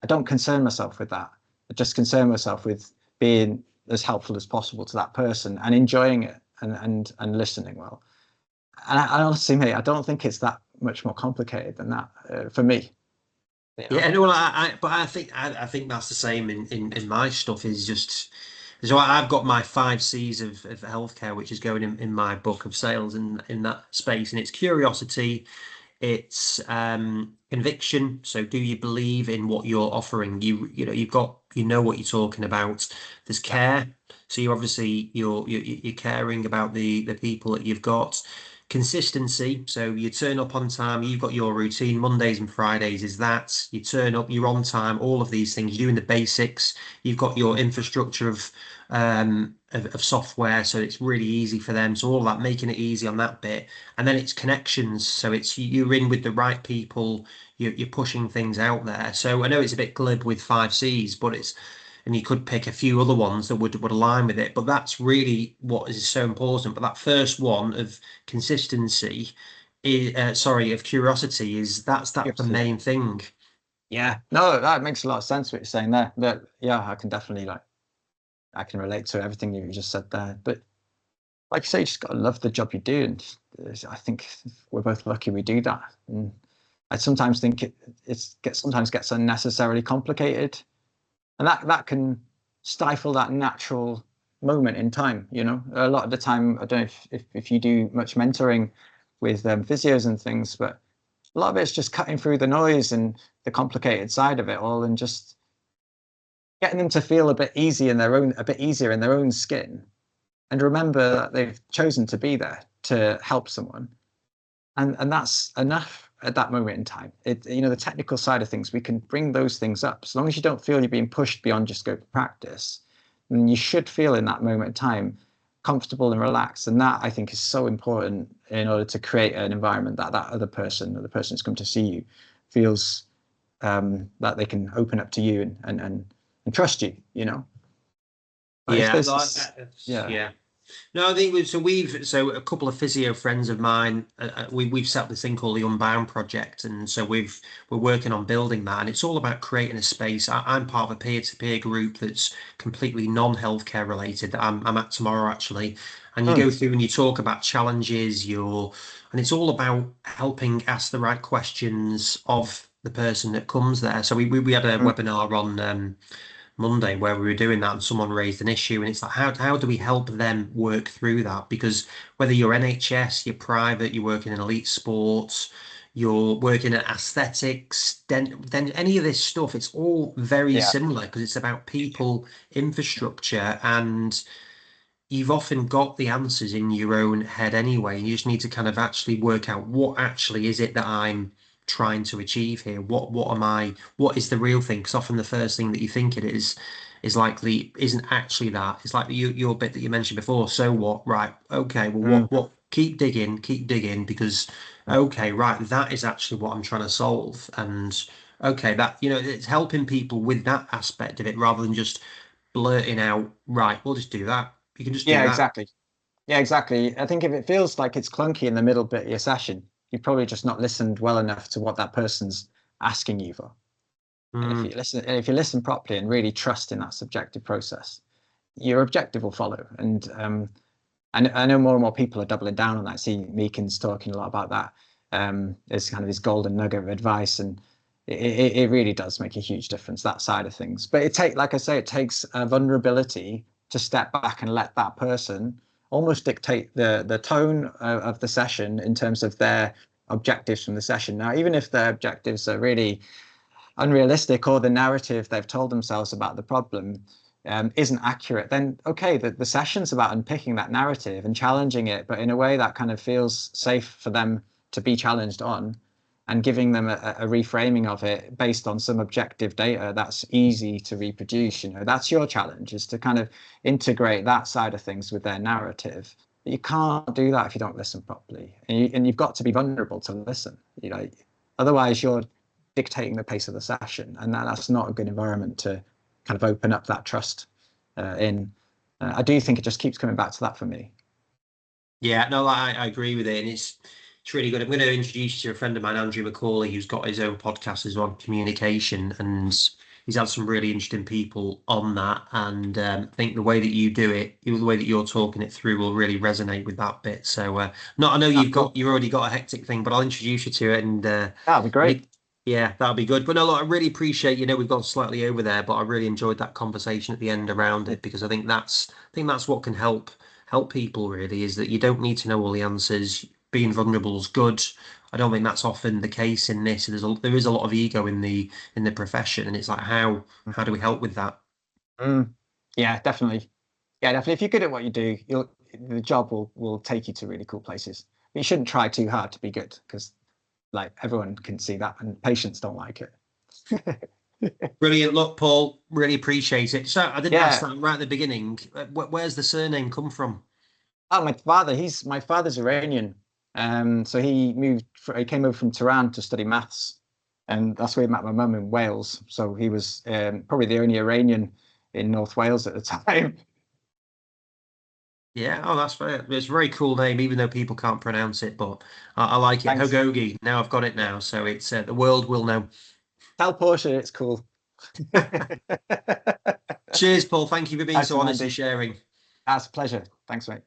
don't concern myself with that. I just concern myself with being as helpful as possible to that person and enjoying it and listening well. And I honestly, mate, I don't think it's that much more complicated than that for me. You know? Yeah, no, well, but I think that's the same in my stuff is just so I've got my 5 C's of healthcare, which is going in my book of sales in that space, and it's curiosity, it's conviction. So do you believe in what you're offering? You know what you're talking about. There's Yeah. care. So you obviously you're caring about the people that you've got. Consistency. So you turn up on time. You've got your routine. Mondays and Fridays is that you turn up. You're on time. All of these things. You're doing the basics. You've got your infrastructure of software, so it's really easy for them. So all that making it easy on that bit and then it's connections. So it's you're in with the right people. You're pushing things out there. So I know it's a bit glib with 5 C's, but it's and you could pick a few other ones that would align with it. But that's really what is so important. But that first one of consistency, sorry, of curiosity is that's the Curiosity. main thing. Yeah, no, that makes a lot of sense what you're saying there. That yeah, I can definitely I can relate to everything you just said there. But like you say, you just gotta love the job you do, and I think we're both lucky we do that. And I sometimes think sometimes gets unnecessarily complicated, and that can stifle that natural moment in time. You know, a lot of the time, I don't know if you do much mentoring with physios and things, but a lot of it's just cutting through the noise and the complicated side of it all, and just getting them to feel a bit easier in their own skin, and remember that they've chosen to be there to help someone, and that's enough at that moment in time. The technical side of things, we can bring those things up as long as you don't feel you're being pushed beyond your scope of practice. And you should feel in that moment in time comfortable and relaxed, and that I think is so important in order to create an environment that that other person or the person who's come to see you feels that they can open up to you and trust you. But if Yeah, there's yeah. yeah. No, I think so a couple of physio friends of mine, we've set up this thing called the Unbound Project, and so we're working on building that, and it's all about creating a space. I'm part of a peer-to-peer group that's completely non-healthcare related that I'm at tomorrow actually, and you Mm, go through and you talk about challenges, and it's all about helping ask the right questions of the person that comes there. So we had a mm, webinar on Monday where we were doing that and someone raised an issue, and it's like how do we help them work through that? Because whether you're NHS, you're private, you're working in elite sports, you're working at aesthetics, then any of this stuff, it's all very Yeah. similar because it's about people, infrastructure, and you've often got the answers in your own head anyway. You just need to kind of actually work out what actually is it that I'm trying to achieve here. What am I? What is the real thing? Because often the first thing that you think it is likely isn't actually that. It's like your bit that you mentioned before. So what? Right. Okay. Well, Mm. what? Keep digging because okay, right. That is actually what I'm trying to solve. And okay, that it's helping people with that aspect of it rather than just blurting out, right, we'll just do that. You can just do Yeah, that. exactly. Yeah, exactly. I think if it feels like it's clunky in the middle bit of your session, you've probably just not listened well enough to what that person's asking you for. And Mm, if you listen properly and really trust in that subjective process, your objective will follow. And I know more and more people are doubling down on that. See Meakin's talking a lot about that. As kind of his golden nugget of advice, and it really does make a huge difference, that side of things. But like I say, it takes a vulnerability to step back and let that person almost dictate the tone of the session in terms of their objectives from the session. Now, even if their objectives are really unrealistic, or the narrative they've told themselves about the problem isn't accurate, then okay, the session's about unpicking that narrative and challenging it, but in a way that kind of feels safe for them to be challenged on, and giving them a reframing of it based on some objective data that's easy to reproduce. That's your challenge, is to kind of integrate that side of things with their narrative. But you can't do that if you don't listen properly, and you've got to be vulnerable to listen. Otherwise you're dictating the pace of the session, and that's not a good environment to kind of open up that trust in. I do think it just keeps coming back to that for me. yeah, no, I agree with it, and it's really good. I'm going to introduce you to a friend of mine, Andrew McCauley, who's got his own podcast as well, on communication, and he's had some really interesting people on that. And I think the way that you do it, the way that you're talking it through, will really resonate with that bit. So, not I know Oh, cool. you've already got a hectic thing, but I'll introduce you to it, and That'll be and great. yeah, that'll be good. But no, look, I really appreciate, we've gone slightly over there, but I really enjoyed that conversation at the end around it because I think that's what can help people really is that you don't need to know all the answers. Being vulnerable is good. I don't think that's often the case in this. There is a lot of ego in the profession, and it's like how do we help with that? Mm. Yeah, definitely. Yeah, definitely. If you're good at what you do, the job will take you to really cool places. But you shouldn't try too hard to be good, because like everyone can see that, and patients don't like it. Brilliant. Look, Paul, really appreciate it. So I didn't ask Yeah. that right at the beginning. Where's the surname come from? Oh, my father's Iranian. So he came over from Tehran to study maths, and that's where he met my mum in Wales. So he was probably the only Iranian in North Wales at the time. Yeah, oh, that's fair. It's a very cool name, even though people can't pronounce it, but I like it. Thanks. Houghoughi. Now I've got it now, so it's the world will know. Tell Portia it's cool. Cheers, Paul. Thank you for being Nice so one, honest and Andy. sharing. That's a pleasure. Thanks, mate.